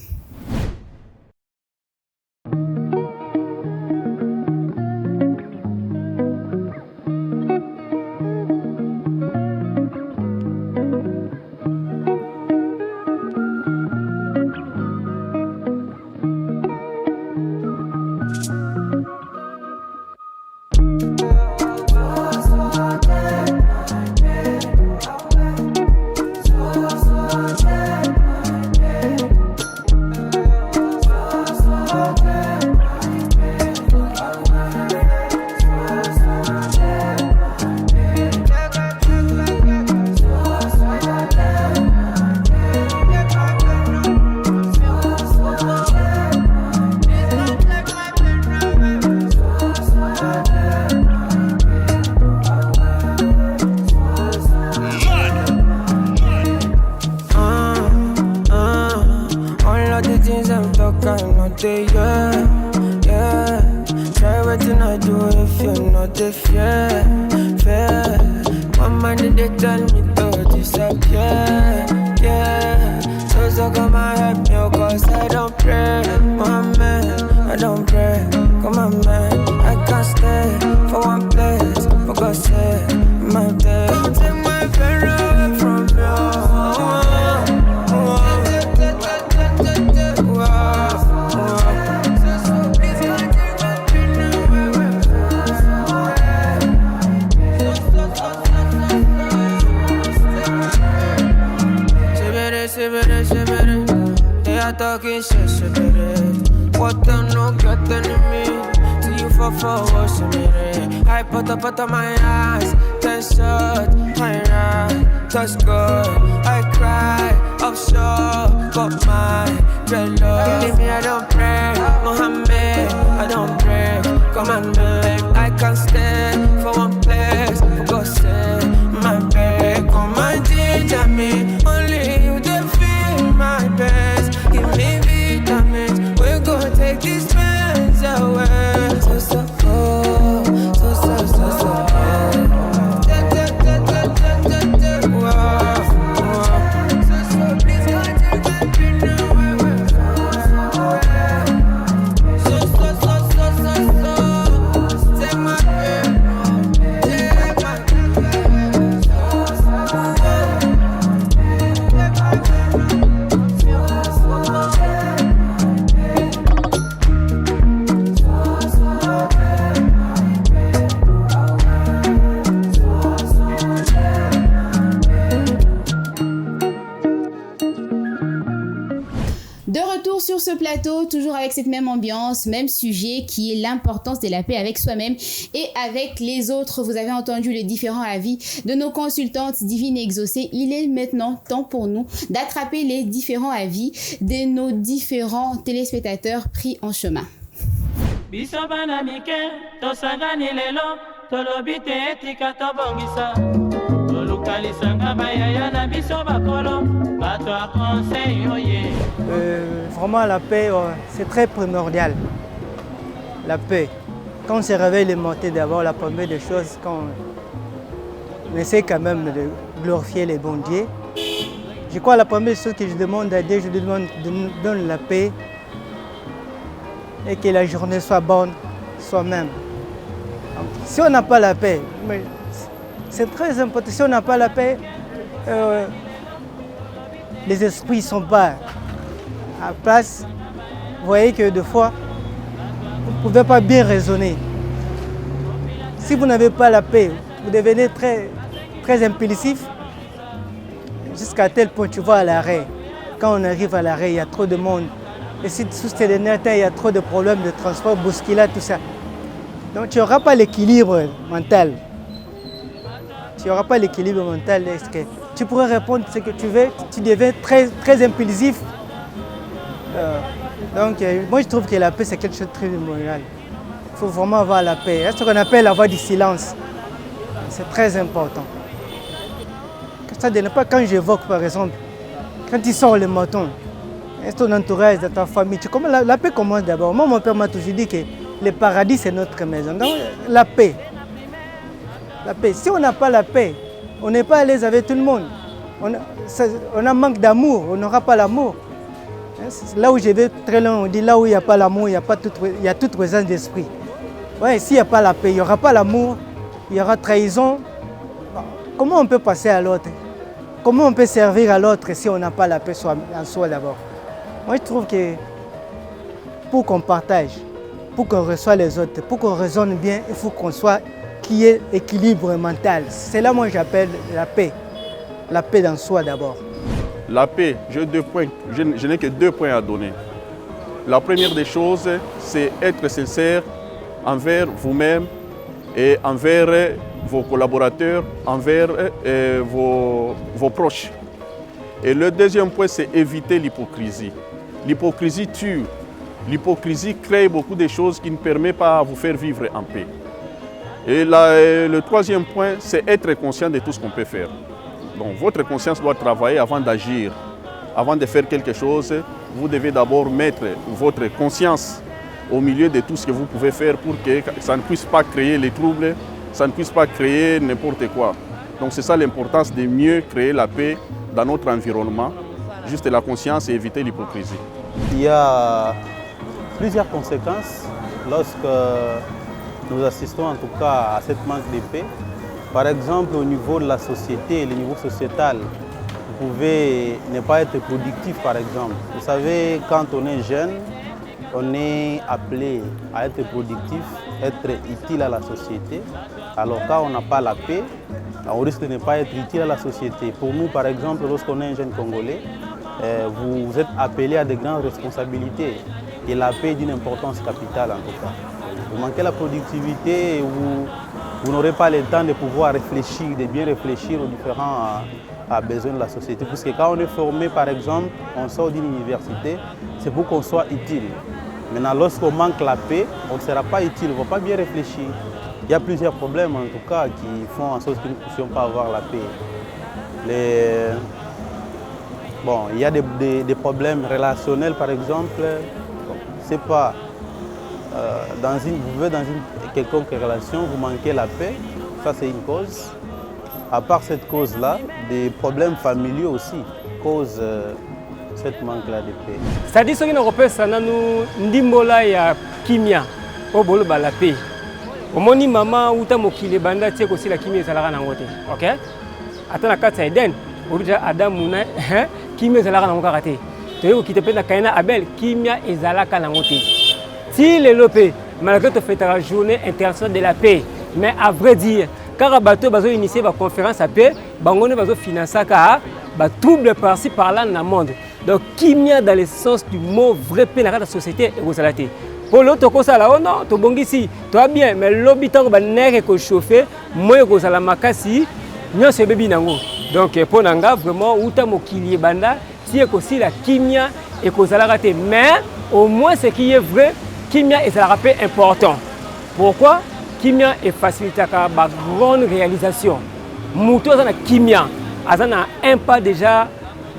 Put on my eyes, ten shots, my right, touch good. I cry, offshore, but my dreadlocks. You leave me, I don't pray, Mohammed, I don't break. Come on, babe, I can't stay for one place. For God's sake, my babe, come and ginger me. Only you can feel my best. Give me vitamins, we're gonna take these pains away. So. Plateau, toujours avec cette même ambiance, même sujet qui est l'importance de la paix avec soi-même et avec les autres. Vous avez entendu les différents avis de nos consultantes divines et exaucées. Il est maintenant temps pour nous d'attraper les différents avis de nos différents téléspectateurs pris en chemin. tolukalisanga bayaya na biso bakolo bato ya conseil oye. Vraiment la paix, c'est très primordial. La paix. Quand on se réveille le matin, d'abord la première des choses, quand on essaie quand même de glorifier les bons dieux. Je crois que la première chose que je demande à Dieu, je lui demande de nous donner la paix et que la journée soit bonne soi-même. Si on n'a pas la paix, c'est très important, si on n'a pas la paix, les esprits ne sont pas à place. Vous voyez que des fois, vous ne pouvez pas bien raisonner. Si vous n'avez pas la paix, vous devenez très, très impulsif, jusqu'à tel point tu vas à l'arrêt. Quand on arrive à l'arrêt, il y a trop de monde. Et si sous ces derniers temps, il y a trop de problèmes de transport, bousculade, tout ça. Donc tu n'auras pas l'équilibre mental. Tu n'auras pas l'équilibre mental. Est-ce que tu pourrais répondre ce que tu veux, tu deviens très, très impulsif. Donc moi je trouve que la paix c'est quelque chose de très primordial. Il faut vraiment avoir la paix. C'est ce qu'on appelle avoir du silence. C'est très important. Ça ne pas quand j'évoque par exemple, quand tu sors le matin, ton entourage, de ta famille, la paix commence d'abord. Moi mon père m'a toujours dit que le paradis c'est notre maison. Donc la paix. La paix. Si on n'a pas la paix, on n'est pas à l'aise avec tout le monde. On a manque d'amour, on n'aura pas l'amour. Là où je vais très loin, on dit là où il n'y a pas l'amour, il y a toute présence d'esprit. Ouais, s'il n'y a pas la paix, il n'y aura pas l'amour, il y aura trahison. Comment on peut passer à l'autre? Comment on peut servir à l'autre si on n'a pas la paix en soi d'abord? Moi je trouve que pour qu'on partage, pour qu'on reçoive les autres, pour qu'on raisonne bien, il faut qu'on soit qu'il y ait équilibre mental. C'est là moi j'appelle la paix. La paix dans soi d'abord. La paix, j'ai 2 points. Je n'ai que 2 points à donner. La première des choses, c'est être sincère envers vous-même et envers vos collaborateurs, envers vos proches. Et le deuxième point, c'est éviter l'hypocrisie. L'hypocrisie tue. L'hypocrisie crée beaucoup de choses qui ne permettent pas à vous faire vivre en paix. Et le troisième point, c'est être conscient de tout ce qu'on peut faire. Donc votre conscience doit travailler avant d'agir. Avant de faire quelque chose, vous devez d'abord mettre votre conscience au milieu de tout ce que vous pouvez faire pour que ça ne puisse pas créer les troubles, ça ne puisse pas créer n'importe quoi. Donc c'est ça l'importance de mieux créer la paix dans notre environnement, juste la conscience et éviter l'hypocrisie. Il y a plusieurs conséquences lorsque nous assistons en tout cas à cette manque de paix. Par exemple, au niveau de la société, le niveau sociétal, vous pouvez ne pas être productif par exemple. Vous savez, quand on est jeune, on est appelé à être productif, être utile à la société. Alors quand on n'a pas la paix, on risque de ne pas être utile à la société. Pour nous, par exemple, lorsqu'on est un jeune Congolais, vous êtes appelé à de grandes responsabilités. Et la paix est d'une importance capitale en tout cas. Vous manquez la productivité, vous n'aurez pas le temps de pouvoir réfléchir, de bien réfléchir aux différents besoins de la société. Puisque quand on est formé, par exemple, on sort d'une université, c'est pour qu'on soit utile. Maintenant, lorsqu'on manque la paix, on ne sera pas utile, on ne va pas bien réfléchir. Il y a plusieurs problèmes, en tout cas, qui font en sorte que nous ne puissions pas avoir la paix. Bon, il y a des problèmes relationnels, par exemple. C'est pas... vous vivez dans une quelconque relation, vous manquez la paix, ça c'est une cause. À part cette cause-là, des problèmes familiaux aussi causent cette manque-là de paix. C'est-à-dire que nous avons ndimbola ya kimia au bolo ba la paix. Omoni mama uta mokile banda tie ko sila kimia ezalaka nango te. OK? Ata na kati ya Eden, obija Adamu na kimia ezalaka nango kaka te. Toyo ko kitepe na Kaina Abel, kimia ezalaka nango te. Si les lopé, malgré que tu fais la journée internationale de la paix, mais à vrai dire, quand Rabato a initié la conférence à paix, on a financé un trouble par-ci par-là dans le monde. Donc, qui y a dans le sens du mot vrai paix dans la société et vous allez. Pour l'autre, tu as oh non, tu es ici, tu es bien, mais l'habitant est chauffé, moi je suis makasi, nous sommes bébé nango. Donc, pour Nanga, vraiment, où tu as mokili banda, si tu aussi la kimia et que vous allez. Mais au moins, ce qui est vrai, Kimia est un rappel important. Pourquoi? Kimia est facilité par une grande réalisation. moto aza na kimia aza na un pas déjà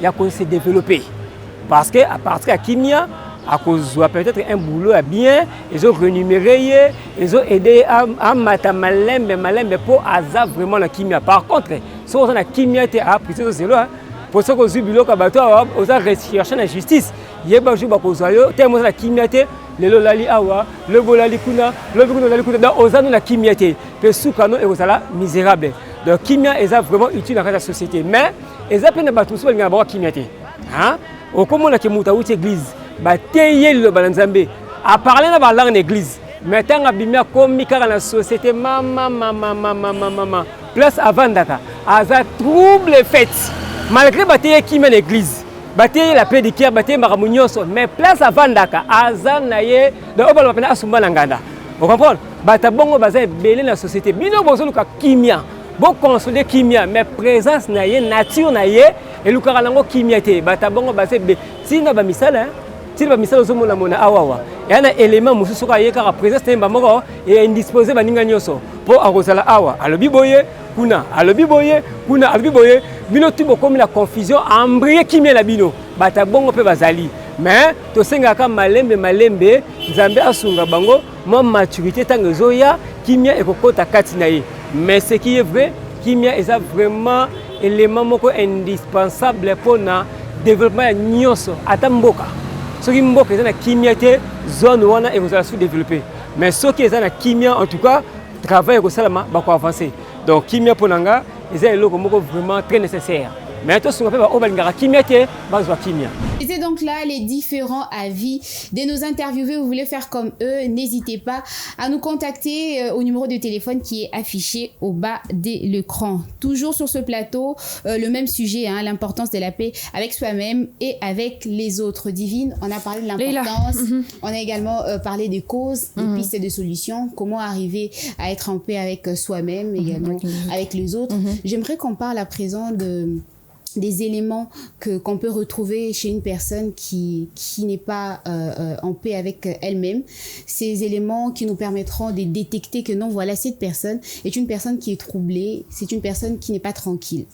ya ko se développer parce que à partir ya kimia akozwa peut-être un boulot à bien ils ont rémunéré ils ont aidé à mata malembe pour aza vraiment na kimia. Par contre si on a na kimia te a prison zéro pour ça que zubilo ka bato aux rechercher la justice yeba jour ba kozwa yo te mo na kimia te lelo lali awa le bolali kuna le bikuno lali kuna dans ozano na kimia te pe sukano et ozala misérable. Donc kimia est vraiment utile dans la société mais eza pe na bato so linga ba kimia te hein au comment la kemuta uti église ba teye le balanzambe a parler na ba langue église mais tanga bimia komi kaka na société mama place avant daka aza trouble fête malgré ba teye kimia na église ba teye la pédicure ba teye maramunyoso mais place avant daka aza na ye de obala pena asumba na nganda vous comprenez ba tabongo baza belé na société bino bozo luka kimia bon consolider kimia mais présence na ye nature na ye et lukaka nango kimia te ba tabongo baza be sina ba misala si ba misala zo mona mona awawa yana élément mususu ka ye ka présence temba moko et indisposé baninga nyoso po akozala awa alobi boye kuna alobi boye kuna alobi boye bino tubo comme la confusion embrayé kimia la bino ba tabongo pe bazali mais to senga ka malembe nzambe asunga bango mo maturité tango zoya kimia ekokota kati na ye mais ce qui est vrai kimia est vraiment élément moko indispensable pour na développement nyonso ata mboka soki mboka eza na kimia te zone wana ekozala sous-développé mais soki eza na kimia en tout cas travail ekosalama bako avancer donc kimia mpo na nga eza eloko moko vraiment très nécessaire mais to sunga pe ba obalingaka kimia te bazwa kimia. C'était donc là les différents avis de nos interviewés. Vous voulez faire comme eux, n'hésitez pas à nous contacter au numéro de téléphone qui est affiché au bas de l'écran. Toujours sur ce plateau, le même sujet, hein, l'importance de la paix avec soi-même et avec les autres. Divine, on a parlé de l'importance, on a également parlé des causes, des pistes de solutions, comment arriver à être en paix avec soi-même et également avec les autres. J'aimerais qu'on parle à présent des éléments qu'on peut retrouver chez une personne qui n'est pas en paix avec elle-même. Ces éléments qui nous permettront de détecter que non, voilà, cette personne est une personne qui est troublée, c'est une personne qui n'est pas tranquille.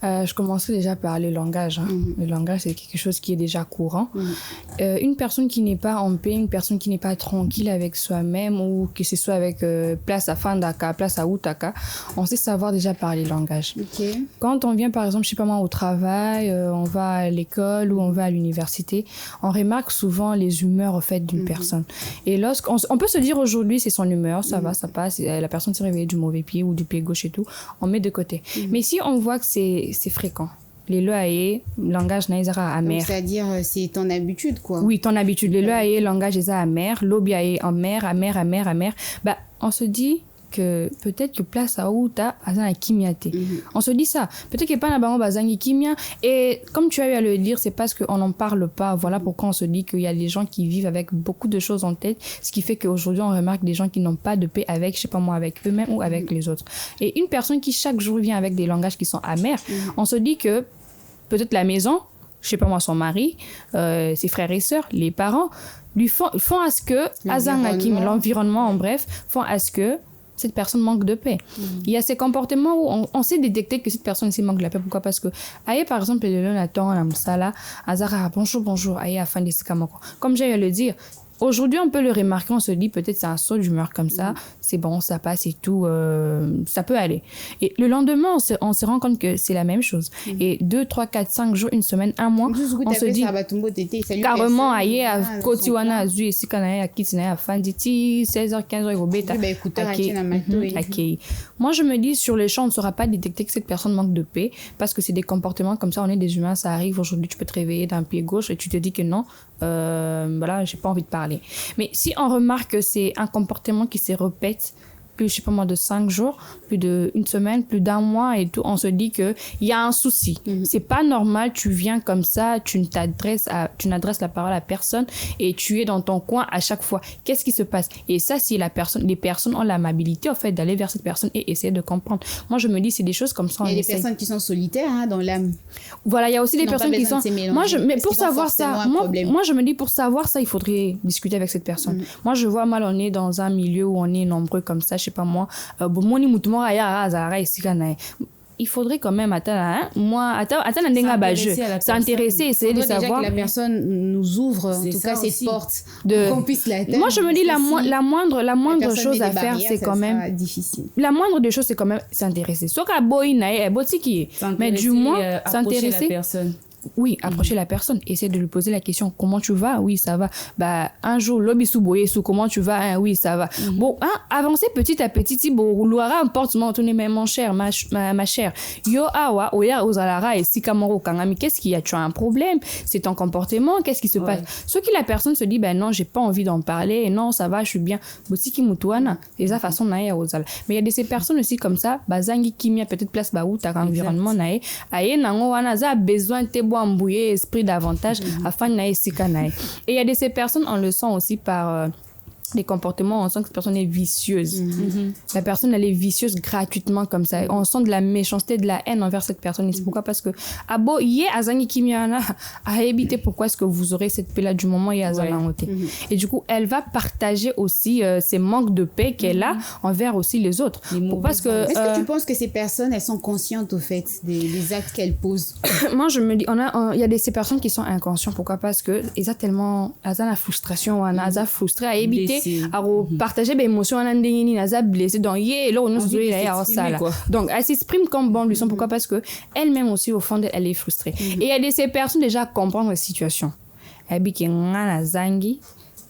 Je commencerai déjà par le langage. Hein. Le langage, c'est quelque chose qui est déjà courant. Une personne qui n'est pas en paix, une personne qui n'est pas tranquille avec soi-même ou que ce soit avec place à Fandaka, place à Outaka, on sait savoir déjà parler le langage. Quand on vient par exemple, je sais pas moi, au travail, on va à l'école ou on va à l'université, on remarque souvent les humeurs au fait d'une personne. Et on peut se dire aujourd'hui c'est son humeur, ça va, ça passe, la personne s'est réveillée du mauvais pied ou du pied gauche et tout, on met de côté. Mais si on voit que c'est fréquent. Les loaïe, langage naïzara amer. C'est-à-dire, c'est ton habitude, quoi. Oui, ton habitude. Les loaïe, langage est amer. L'obiaïe, amer. Bah, on se dit que peut-être que place à où t'as un kimiate. On se dit ça. Peut-être qu'il n'y a pas un bazangi kimia. Et comme tu as eu à le dire, c'est parce qu'on n'en parle pas. Voilà pourquoi on se dit qu'il y a des gens qui vivent avec beaucoup de choses en tête. Ce qui fait qu'aujourd'hui, on remarque des gens qui n'ont pas de paix avec, je sais pas moi, avec eux-mêmes ou avec les autres. Et une personne qui chaque jour vient avec des langages qui sont amers, on se dit que peut-être la maison, je sais pas moi, son mari, ses frères et sœurs, les parents, lui font à ce que, l'environnement en bref, font à ce que cette personne manque de paix. Il y a ces comportements où on sait détecter que cette personne ici manque de la paix. Pourquoi? Parce que, aïe, par exemple, le Nathan, la Moussala, Azara, bonjour, aïe, afin de Sikamoko. Comme j'ai eu à le dire, aujourd'hui, on peut le remarquer, on se dit peut-être c'est un saut d'humeur comme ça, c'est bon, ça passe et tout, ça peut aller. Et le lendemain, on se rend compte que c'est la même chose. Et 2, 3, 4, 5 jours, une semaine, un mois, on se dit carrément, aïe, à Kotiwana, Azu, et Sikanae, à Kitina, à Fanditi, 16h, 15h, au bêta. Moi, je me dis, sur les champs, on ne saura pas détecter que cette personne manque de paix, parce que c'est des comportements comme ça, on est des humains, ça arrive. Aujourd'hui, tu peux te réveiller d'un pied gauche et tu te dis que non, voilà, j'ai pas envie de parler. Mais si on remarque que c'est un comportement qui se répète plus, je sais pas moi, de 5 jours, plus d'une semaine, plus d'un mois et tout, on se dit que il y a un souci. C'est pas normal, tu viens comme ça, tu n'adresses la parole à personne et tu es dans ton coin à chaque fois. Qu'est-ce qui se passe? Et ça, si les personnes ont l'amabilité, en fait, d'aller vers cette personne et essayer de comprendre. Moi, je me dis, c'est des choses comme ça. Il y a des personnes qui sont solitaires, hein, dans l'âme. Voilà, il y a aussi des personnes qui sont... mais pour savoir ça, moi, je me dis, pour savoir ça, il faudrait discuter avec cette personne. Moi, je vois mal, on est dans un milieu où on est nombreux comme ça, je sais pas moi, il faudrait quand même s'intéresser, essayer de savoir. Que la personne nous ouvre en tout cas cette porte pour qu'on puisse l'atteindre. Moi, je me dis la moindre chose à faire, c'est quand même difficile. La moindre des choses, c'est quand même s'intéresser. Soit qu'à mais du moins s'intéresser. La personne. Oui, approcher la personne, essayer de lui poser la question, comment tu vas? Oui, ça va. Bah, un jour, l'obisu boyesu, comment tu vas? Hein? Oui, ça va. Bon, hein, avancez petit à petit, bon, l'ouara importe, mais mon cher, ma chère. Yo, awa, oya, ozalara, et sikamoro, kangami, qu'est-ce qu'il y a? Tu as un problème? C'est ton comportement? Qu'est-ce qui se passe? Soit que la personne se dit, ben non, j'ai pas envie d'en parler, non, ça va, je suis bien. Botiki mutuana, c'est la façon naïe ozala. Mais il y a ces personnes aussi comme ça, bazangi kimia, peut-être place baou, ta environnement naïe, aye, nango, wana, za besoin de embrouiller esprit davantage afin de sika nae. Et il y a de ces personnes, on le sent aussi par les comportements, on sent que cette personne est vicieuse. La personne, elle est vicieuse gratuitement comme ça. On sent de la méchanceté, de la haine envers cette personne. Et c'est pourquoi? Parce que, abo, yé azangi kimiana a évité pourquoi est-ce que vous aurez cette paix-là du moment yé azanangote. Et du coup, elle va partager aussi ces manques de paix qu'elle a envers aussi les autres. Parce que, est-ce que tu penses que ces personnes, elles sont conscientes au fait des actes qu'elles posent? Moi, je me dis, il y a ces personnes qui sont inconscientes. Pourquoi? Parce que, elles ont tellement, elles ont la frustration, elles ont frustré à éviter à partager des émotions en ndengini naza blessé donc là on nous dit là ça là donc elle s'exprime comme bon lui son pourquoi? Parce que elle-même aussi au fond elle est frustrée et il y a de ces personnes déjà comprendre la situation elle dit que ngana zangi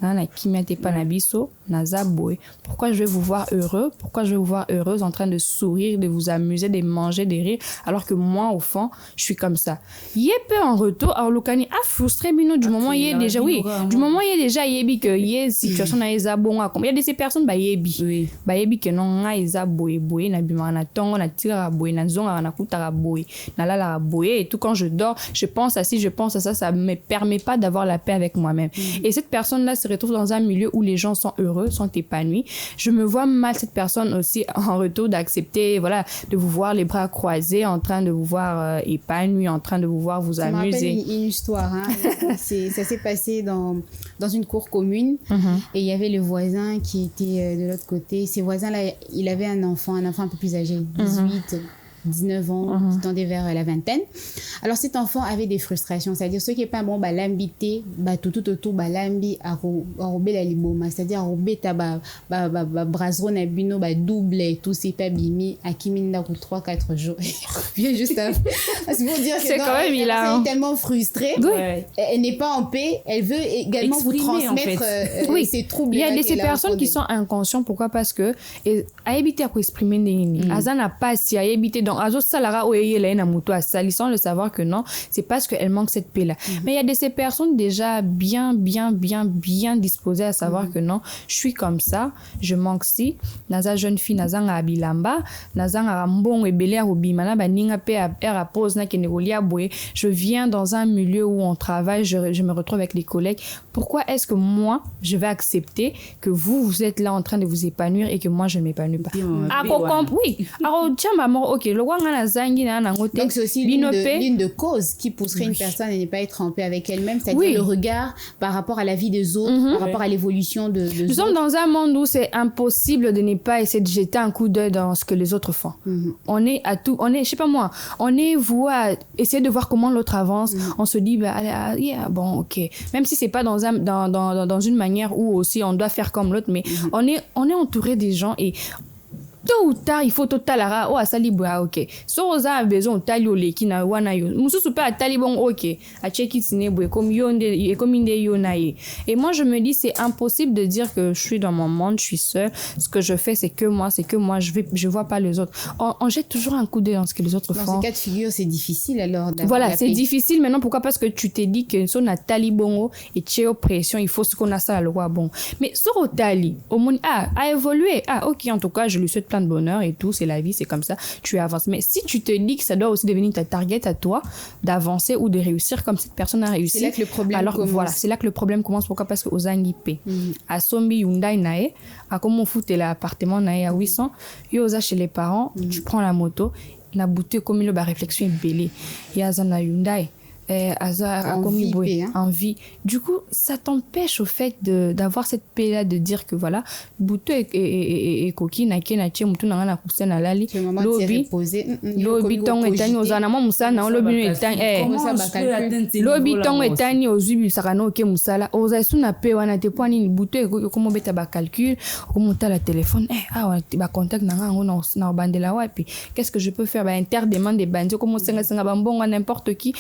nana kimete panabiso naza boy. Pourquoi je vais vous voir heureux? Pourquoi je vais vous voir heureuse en train de sourire, de vous amuser, de manger, de rire, alors que moi, au fond, je suis comme ça. Yé peu en retour, alors Lokani a frustré Bino du moment yé déjà, oui, du moment yé déjà yébi que yé situation na eza bon à il y a de ces personnes bah yébi, bah yébi que non nga eza boy na bima na tongo na tira boy na zonga na kuta boy na la boy et tout quand je dors, je pense à ci, je pense à ça, ça me permet pas d'avoir la paix avec moi-même. Et cette personne là se retrouve dans un milieu où les gens sont heureux, sont épanouis. Je me vois mal cette personne aussi en retour d'accepter, voilà, de vous voir les bras croisés, en train de vous voir épanoui, en train de vous voir vous amuser. Ça me rappelle une histoire, hein. Ça s'est passé dans une cour commune et il y avait le voisin qui était de l'autre côté. Ces voisins-là, il avait un enfant un peu plus âgé, 19 ans, qui tendait vers la vingtaine. Alors cet enfant avait des frustrations, c'est-à-dire ceux qui n'est pas bon, bah l'ambité, bah tout autour, bah l'ambi à rober la liboma, c'est-à-dire à rober ta brasero na bino, bah double, tout c'est pas bimi, à kiminda pour 3-4 jours. Bien juste à... C'est pour dire que c'est quand même il a... Elle est tellement frustrée, elle n'est pas en paix, elle veut également vous transmettre ces troubles. Il y a ces personnes qui sont inconscientes, pourquoi? Parce que à éviter à exprimer des azana pas si à éviter donc azo salara oyele na muto asali sans le savoir que non, c'est parce qu'elle manque cette paix là. Mais il y a de ces personnes déjà bien disposées à savoir que non, je suis comme ça, je manque si naza jeune fille naza nga bilamba naza nga mbong ebele obimana baninga pe à pause na kenegolia boye, je viens dans un milieu où on travaille, je me retrouve avec les collègues. Pourquoi est-ce que moi je vais accepter que vous êtes là en train de vous épanouir et que moi je ne m'épanouis pas? Oui, alors tiens maman, OK, donc c'est aussi l'une de causes qui pousserait une personne à ne pas être en paix avec elle-même, c'est-à-dire le regard par rapport à la vie des autres, par rapport à l'évolution de nous sommes dans un monde où c'est impossible de ne pas essayer de jeter un coup d'œil dans ce que les autres font. On est je sais pas moi, on est voué à essayer de voir comment l'autre avance. On se dit bon, OK, même si c'est pas dans une manière où aussi on doit faire comme l'autre, mais on est entouré des gens et tôt ou tard il faut totalara o asali bwa OK so oza a besoin tali oleki na wana yo mususu pe atali bon OK a check it ne bwe comme yo nde comme inde yo na ye. Et moi je me dis c'est impossible de dire que je suis dans mon monde, je suis seule, ce que je fais c'est que moi je vois pas les autres. On jette toujours un coup d'œil dans ce que les autres font. Dans ces cas de figure c'est difficile alors voilà, c'est difficile maintenant. Pourquoi? Parce que tu t'es dit que son atali bongo et tcheo pression, il faut ce qu'on a ça le roi bon. Mais sur otali au monde a évolué. OK, en tout cas je lui souhaite de bonheur et tout, c'est la vie, c'est comme ça, tu avances. Mais si tu te dis que ça doit aussi devenir ta target à toi d'avancer ou de réussir comme cette personne a réussi, c'est là que le problème commence. Voilà, c'est là que le problème commence. Pourquoi? Parce que aux Anguipé à Sombi Hyundai nae à comment foutre l'appartement nae à 800 yo osa chez les parents, tu prends la moto na bouté comme le réflexion est belé ya zana Hyundai en vie. Du coup, ça t'empêche au fait d'avoir cette paix-là, de dire que voilà, Bouto et Koki, Nake, Nache, Moutou, Nangana, Kousen, Alali, Lobi, Tong, Etani, Ozanama, Moussana, Lobi, Etani, Lobi, Tong, Etani, Ozubi, Sarano, Ke Moussala, Ozasuna, Pe, Wanate, Poani, Bouto, et comment bêta ba calcul, comment t'as la téléphone, bah contact, Nanga, Bandela, et puis qu'est-ce que je peux faire? Bah, interdemande des bandits, comment Senga Bambon, n'importe qui,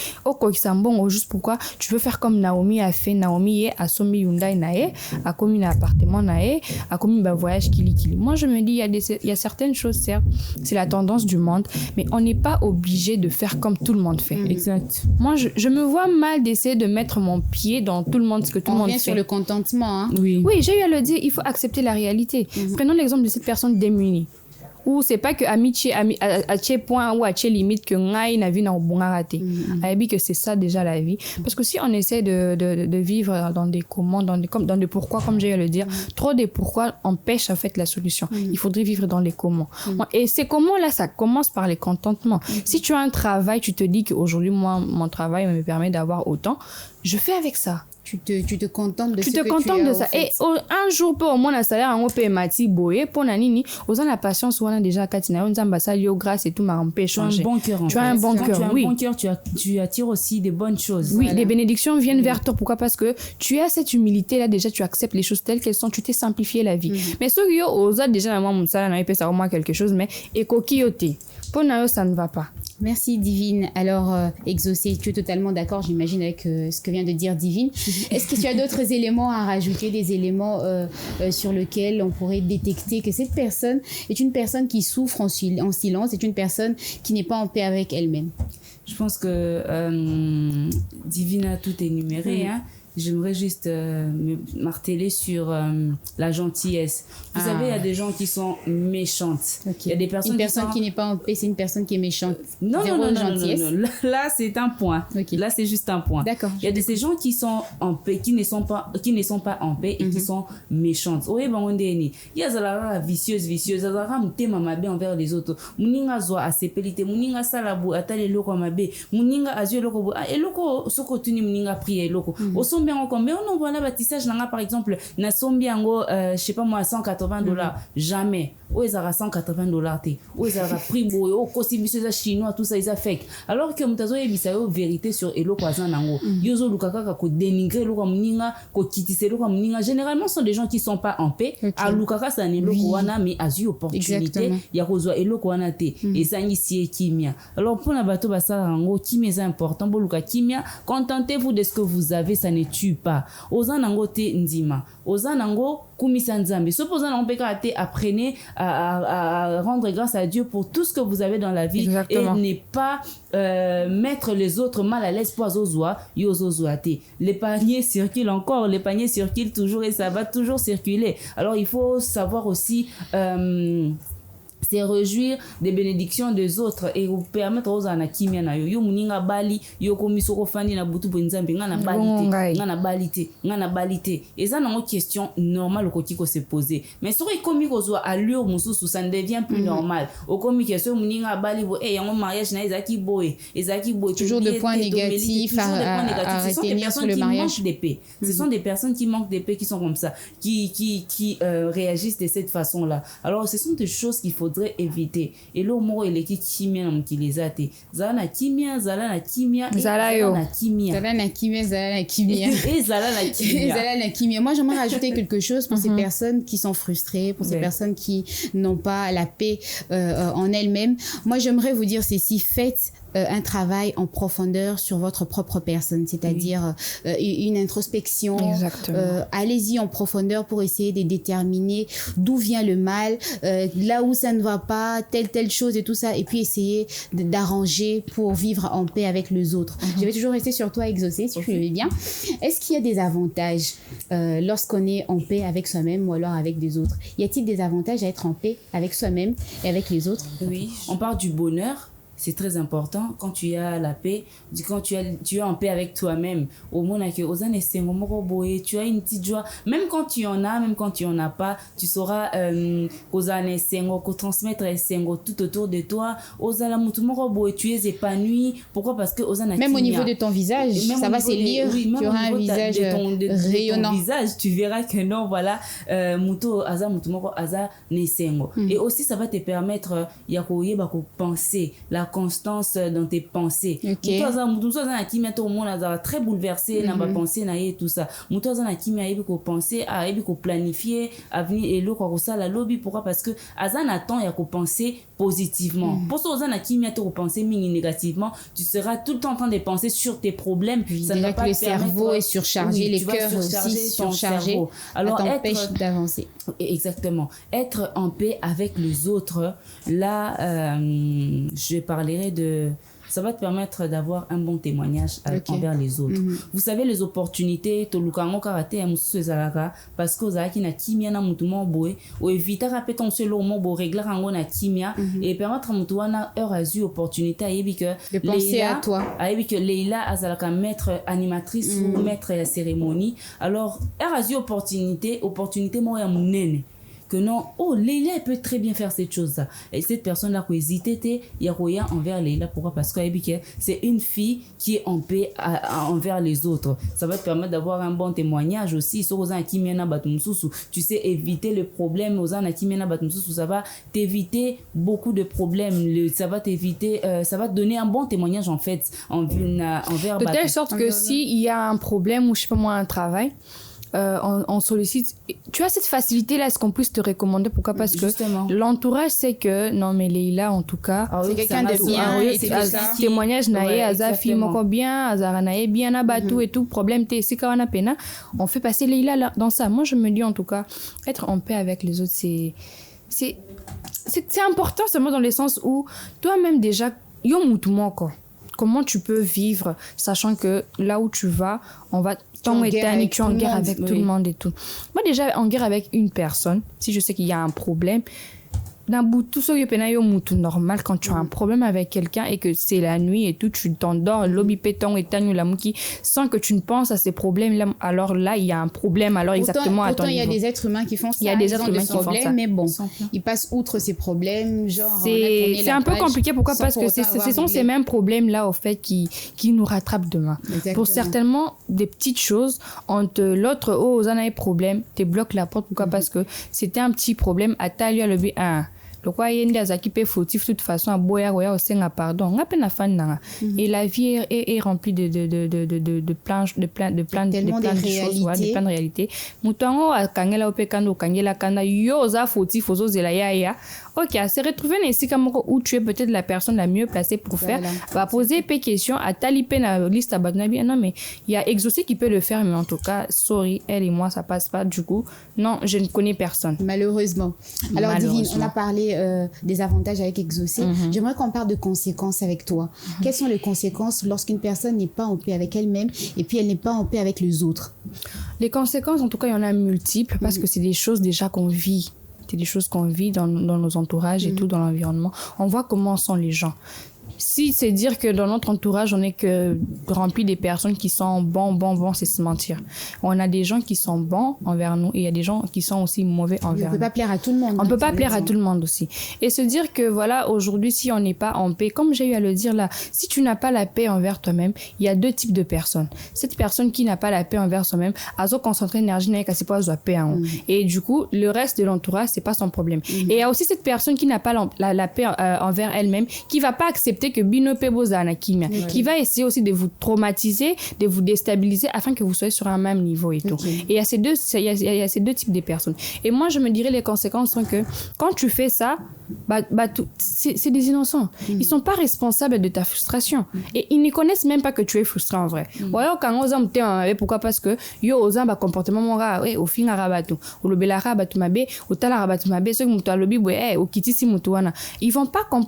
Sambon, juste pourquoi tu veux faire comme Naomi a fait. Naomi a sommi Hyundai nae, a commis un appartement nae, a commis un voyage kili. Moi, je me dis, il y a certaines choses, certes, c'est la tendance du monde, mais on n'est pas obligé de faire comme tout le monde fait. Exact. Moi, je me vois mal d'essayer de mettre mon pied dans tout le monde, ce que tout le monde fait. On revient sur le contentement. Hein. Oui, j'ai eu à le dire, il faut accepter la réalité. Prenons l'exemple de cette personne démunie. Ou c'est pas que à quel point ou à quelle limite que ngai na vie na bon raté. Que c'est ça déjà la vie. Parce que si on essaie de vivre dans des comment, dans des pourquoi, comme j'ai eu à le dire, trop des pourquoi empêche en fait la solution. Il faudrait vivre dans les comment. Et ces comment là, ça commence par les contentements. Si tu as un travail, tu te dis qu'aujourd'hui moi mon travail me permet d'avoir autant, je fais avec ça. Tu te contentes de tu ce te que contentes tu as, de ça. en fait. Et un jour, pour au moins, un salaire, on peut mati boye, pour nanini, aux la patience, on a déjà katina, on ambassade, yo, grâce et tout, mais on peut changer. Tu as un bon cœur, tu as un bon cœur, oui. Tu as un bon cœur, tu attires aussi des bonnes choses. Oui, les bénédictions viennent vers toi. Pourquoi? Parce que tu as cette humilité-là, déjà, tu acceptes les choses telles qu'elles sont, tu t'es simplifié la vie. Mais ceux qui ont déjà, moi, mon salaire, on peut savoir moi quelque chose, mais, et coquilloté. Pour nous, ça ne va pas. Merci Divine. Alors, Exaucé, tu es totalement d'accord, j'imagine, avec ce que vient de dire Divine. Est-ce que tu as d'autres éléments à rajouter, des éléments sur lesquels on pourrait détecter que cette personne est une personne qui souffre en silence, est une personne qui n'est pas en paix avec elle-même? Je pense que Divine a tout énuméré, hein. J'aimerais juste marteler sur la gentillesse. Vous savez, il y a des gens qui sont méchantes. Il y a des personnes une personne qui n'est pas en paix, c'est une personne qui est méchante. Non. Là, c'est un point. Là, c'est juste un point. D'accord. Il y a de ces gens qui sont en paix, qui ne sont pas en paix et qui sont méchantes. Oui, ben on dit, il y a la vicieuse, il y a la mutema mabe envers les autres. Muninga zoa asepelite, muninga salabu atale loko mabe, muninga azue loko et loko soko tuni muninga prier loko. Mais on voit là bâtissage par exemple na sombi ango je sais pas moi $180 jamais ou ils aura $180 té ou ils aura prix boy au kosi biso chinois tout ça ils a fake alors que mutazo yebisa yo vérité sur elo kwazan nango yozo lukaka ko dénigrer lo mninga ko kitise lo mninga généralement sont des gens qui sont pas en paix à lukaka ça ne loko wana mais azu opportunité ya kozwa elo ko wana té et ça initie kimia alors pour na bato basala nango kimia c'est important bo luka kimia contentez-vous de ce que vous avez, ça ne tue pas. Ozanango te ndima. Ozanango kumisa nzambe. Supposons peka te apprenez à rendre grâce à Dieu pour tout ce que vous avez dans la vie. Exactement. Et ne pas mettre les autres mal à l'aise pour azozwa yozozoate. Les paniers circulent encore, les paniers circulent toujours et ça va toujours circuler. Alors il faut savoir aussi c'est réjouir des bénédictions des autres et vous permettre aux anakimia na yo muninga bali yo komisoko fani na butu bonzambe ngana balite et ça non question normale ko kiko se poser mais sur komi ko zo allure mususu ça ne devient plus normal au komi question muninga bali bo yango mariage na ezaki boy toujours de points négatifs à retenir sur le mariage de paix. Ce sont des personnes qui manquent de paix, qui sont comme ça, qui réagissent de cette façon-là. Alors ce sont des choses qu'il faudrait éviter. Et là, moi, il est qui kimia qui les a été. Zala na kimia. Moi, j'aimerais rajouter quelque chose pour ces personnes qui sont frustrées, pour ces personnes qui n'ont pas la paix en elles-mêmes. Moi, j'aimerais vous dire ceci, faites un travail en profondeur sur votre propre personne, c'est-à-dire une introspection. Allez-y en profondeur pour essayer de déterminer d'où vient le mal, là où ça ne va pas, telle chose et tout ça, et puis essayer d'arranger pour vivre en paix avec les autres. Je vais toujours rester sur toi, Exaucé, si tu le veux bien. Est-ce qu'il y a des avantages lorsqu'on est en paix avec soi-même ou alors avec des autres? Y a-t-il des avantages à être en paix avec soi-même et avec les autres? Oui, on parle du bonheur. c'est très important quand tu as la paix, quand tu es en paix avec toi-même. Au moment où tu as une petite joie, même quand tu en as, même quand tu en as pas, tu sauras transmettre tout autour de toi. Tu es épanoui. Pourquoi? Parce que même au niveau de ton visage, ça va se lire. Tu auras un visage rayonnant. Ton visage, tu verras que non, voilà, et aussi ça va te permettre penser, la constance dans tes pensées. Très bouleversé dans ma pensée et tout ça. Penser à planifier avenir et le la lobby. Pourquoi? Parce que azan attend ya penser positivement. Pour ça azan penser négativement, tu seras tout le temps en train de penser sur tes problèmes. Ça ne va pas le cerveau est surchargé, les cœurs aussi surchargés. Alors t'empêche d'avancer. Exactement. Être en paix avec les autres, là, je parlerai de... Ça va te permettre d'avoir un bon témoignage envers les autres. Vous savez, les opportunités, parce que vous avez kimia na mutu mo boy ou éviter à péton selo mo bo régler rango na kimia et permettre mutu wana heure azu opportunité à que de penser à toi. Que Leila azalaka maître animatrice ou maître à cérémonie. Alors heure azu opportunité mo ya munene. Que non, Leila elle peut très bien faire cette chose-là. Et cette personne-là qui hésite, il y a rien envers Leila. Pourquoi? Parce que c'est une fille qui est en paix envers les autres. Ça va te permettre d'avoir un bon témoignage aussi. Tu sais éviter le problème. Ça va t'éviter beaucoup de problèmes. Ça va t'éviter, ça va te donner un bon témoignage en fait envers. De telle sorte que s'il y a un problème ou je sais pas moi un travail. On sollicite. Tu as cette facilité là, est-ce qu'on puisse te recommander? Pourquoi? Parce que l'entourage sait que non mais Leila en tout cas c'est quelqu'un de bien, témoignage naé aza fille moko bien azara naé bien abatu et tout problème t'es c'est quand on a peine on fait passer Leila dans ça. Moi je me dis en tout cas être en paix avec les autres c'est important seulement dans le sens où toi-même déjà yo mutu moko comment tu peux vivre sachant que là où tu vas on va tu es en guerre avec tout le monde et tout. Moi déjà en guerre avec une personne, si je sais qu'il y a un problème, dans tout ça normal quand tu as un problème avec quelqu'un et que c'est la nuit et tout, tu t'endors, lobby péton et tannou la mouki sans que tu ne penses à ces problèmes là, alors là il y a un problème alors exactement à ton niveau. Il y a des êtres humains qui font ça. Il y a des êtres humains qui font ça. Mais bon, ils passent outre ces problèmes, genre c'est un peu compliqué. Pourquoi? Parce que ce sont ces mêmes problèmes là au fait qui nous rattrapent demain. Exactement. Pour certainement des petites choses, l'autre aux anaï problème, te bloque la porte. Pourquoi? Parce que c'était un petit problème à taille à lever un. Le quoi il y a des acquis fautifs de toute façon à boire ou à senga pardon on a peine à fan et la vie est remplie de plein de choses de plein de réalités mutango à kangela opekando kangela kanda yo za fautif ozo zela ya ok c'est retrouver ici comme où tu es peut-être la personne la mieux placée pour faire va poser des questions à taliper la liste à badnabi non mais il y a Exaucé qui peut le faire mais en tout cas sorry elle et moi ça passe pas du coup non je ne connais personne malheureusement. Alors Divine on a parlé des avantages avec Exaucé. J'aimerais qu'on parle de conséquences avec toi. Quelles sont les conséquences lorsqu'une personne n'est pas en paix avec elle-même et puis elle n'est pas en paix avec les autres? Les conséquences, en tout cas, il y en a multiples parce que c'est des choses déjà qu'on vit. C'est des choses qu'on vit dans nos entourages et tout, dans l'environnement. On voit comment sont les gens. Si c'est dire que dans notre entourage, on est que rempli des personnes qui sont bons, c'est se mentir. On a des gens qui sont bons envers nous et il y a des gens qui sont aussi mauvais envers nous. On ne peut pas plaire à tout le monde. On ne peut pas plaire à tout le monde aussi. Et se dire que voilà, aujourd'hui, si on n'est pas en paix, comme j'ai eu à le dire là, si tu n'as pas la paix envers toi-même, il y a deux types de personnes. Cette personne qui n'a pas la paix envers soi-même, a besoin concentrer l'énergie n'est qu'à pas la paix en haut. Et du coup, le reste de l'entourage, c'est pas son problème. Et il y a aussi cette personne qui n'a pas la paix envers elle-même, qui va pas accepter que Bino Pebozana Kimia, qui va essayer aussi de vous traumatiser, de vous déstabiliser afin que vous soyez sur un même niveau et tout. Et il y a ces deux types de personnes. Et moi, je me dirais les conséquences sont que quand tu fais ça, c'est des innocents. Ils sont pas responsables de ta frustration. Et ils ne connaissent même pas que tu es frustré en vrai. Pourquoi? Parce que yo ozan ba comportement mora au fin arabatu ou le belara batu mabe ou tala rabatu mabe ce mutu alobi boy au kitisi mutu wana.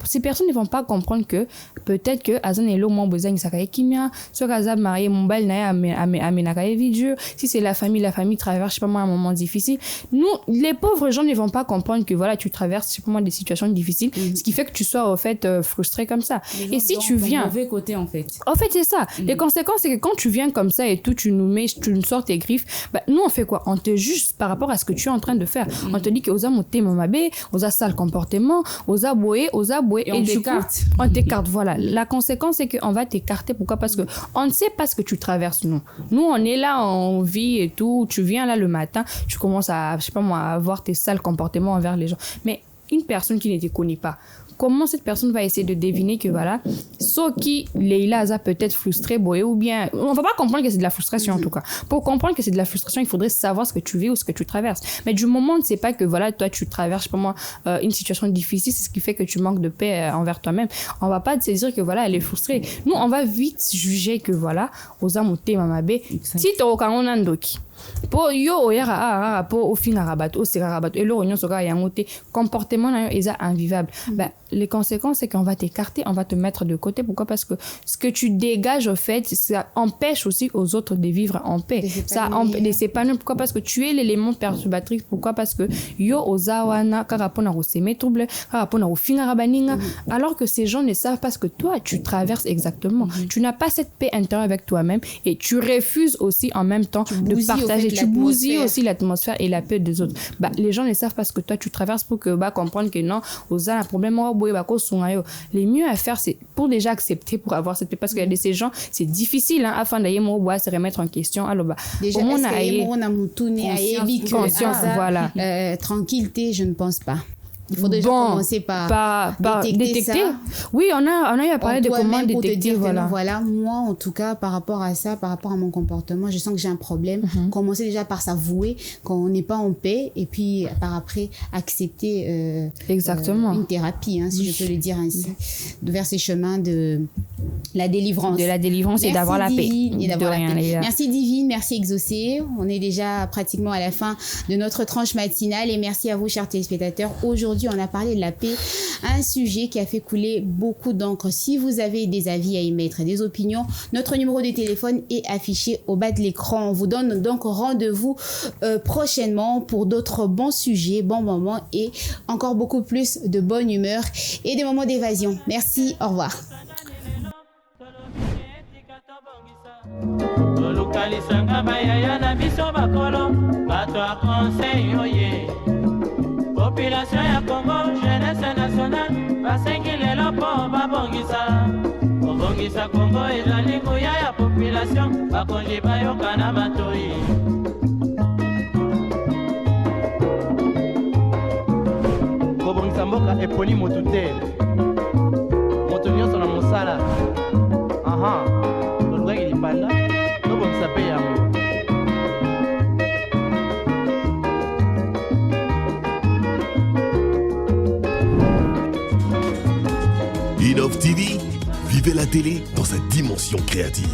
Ces personnes ne vont pas comprendre que peut-être que azan elo mo besoin sakaye kimia so kaza marié mon bal na amenakaye vidéo si c'est la famille traverse je sais pas moi un moment difficile. Nous les pauvres gens ne vont pas comprendre que voilà tu traverses je sais pas moi des situations situation difficile, ce qui fait que tu sois, en fait, frustré comme ça. Et si tu viens... mauvais côté, en fait. En fait, c'est ça. Les conséquences, c'est que quand tu viens comme ça et tout, tu nous sors tes griffes, bah, nous, on fait quoi? On te juge par rapport à ce que tu es en train de faire. On te dit que osa moté mamabé, osa sale comportement, osa boé. Et on t'écarte. On t'écarte, voilà. La conséquence, c'est qu'on va t'écarter. Pourquoi? Parce que on ne sait pas ce que tu traverses, nous. Nous, on est là, on vit et tout. Tu viens là le matin, tu commences à, je sais pas moi, à avoir tes sales comportements envers les gens. Mais une personne qui ne te connaît pas, comment cette personne va essayer de deviner que voilà, ce qui Leila a peut-être frustré, ou bien on va pas comprendre que c'est de la frustration en tout cas. Pour comprendre que c'est de la frustration, il faudrait savoir ce que tu vis ou ce que tu traverses. Mais du moment où on ne sait pas que voilà, toi tu traverses, je sais pas moi, une situation difficile, c'est ce qui fait que tu manques de paix envers toi-même. On va pas te saisir que voilà, elle est frustrée. Nous, on va vite juger que voilà, oza moté mamabe, si to kanona ndoki. Po yo oyara po ofina rabat o sera rabat et l'orion sera yangote comportement na est invivable. Ben les conséquences c'est qu'on va t'écarter, on va te mettre de côté. Pourquoi? Parce que ce que tu dégages au fait, ça empêche aussi aux autres de vivre en paix. Ça empêche de s'épanouir. Pourquoi? Parce que tu es l'élément perturbatrice. Pourquoi? Parce que yo ozawana karapona roseme trouble, karapona ofina rabaninga, alors que ces gens ne savent pas ce que toi tu traverses exactement. Tu n'as pas cette paix intérieure avec toi-même et tu refuses aussi en même temps de partager. Tu bousilles aussi l'atmosphère et la paix des autres. Bah, les gens ne savent pas ce que toi tu traverses pour que comprendre que non, aux un problème, les mieux à faire c'est pour déjà accepter pour avoir cette paix parce qu'il y a de ces gens, c'est difficile afin d'aller se remettre en question. Alors déjà conscience, voilà. Tranquillité, je ne pense pas. Il faut déjà commencer par détecter ça. Oui, on a eu à parler de comment détecter. Voilà, moi, en tout cas, par rapport à ça, par rapport à mon comportement, je sens que j'ai un problème. Commencer déjà par s'avouer qu'on n'est pas en paix et puis par après accepter une thérapie, si je peux le dire ainsi, vers ces chemins de la délivrance. De la délivrance et d'avoir la paix. Merci Divine, merci Exaucé. On est déjà pratiquement à la fin de notre tranche matinale et merci à vous, chers téléspectateurs. Aujourd'hui, on a parlé de la paix, un sujet qui a fait couler beaucoup d'encre. Si vous avez des avis à émettre, des opinions, notre numéro de téléphone est affiché au bas de l'écran. On vous donne donc rendez-vous prochainement pour d'autres bons sujets, bons moments et encore beaucoup plus de bonne humeur et des moments d'évasion. Merci, au revoir. Population ya Congo, jeunesse nationale, basengi lelo po babongisa. Kobongisa Congo ezali nguya ya population, bakonzi bayoka na matoi. Kobongisa mboka eponi motu te. Moto nyonso na mosala. Olukaki lipanda, tobongisa pe yango. Innov TV, vivez la télé dans sa dimension créative.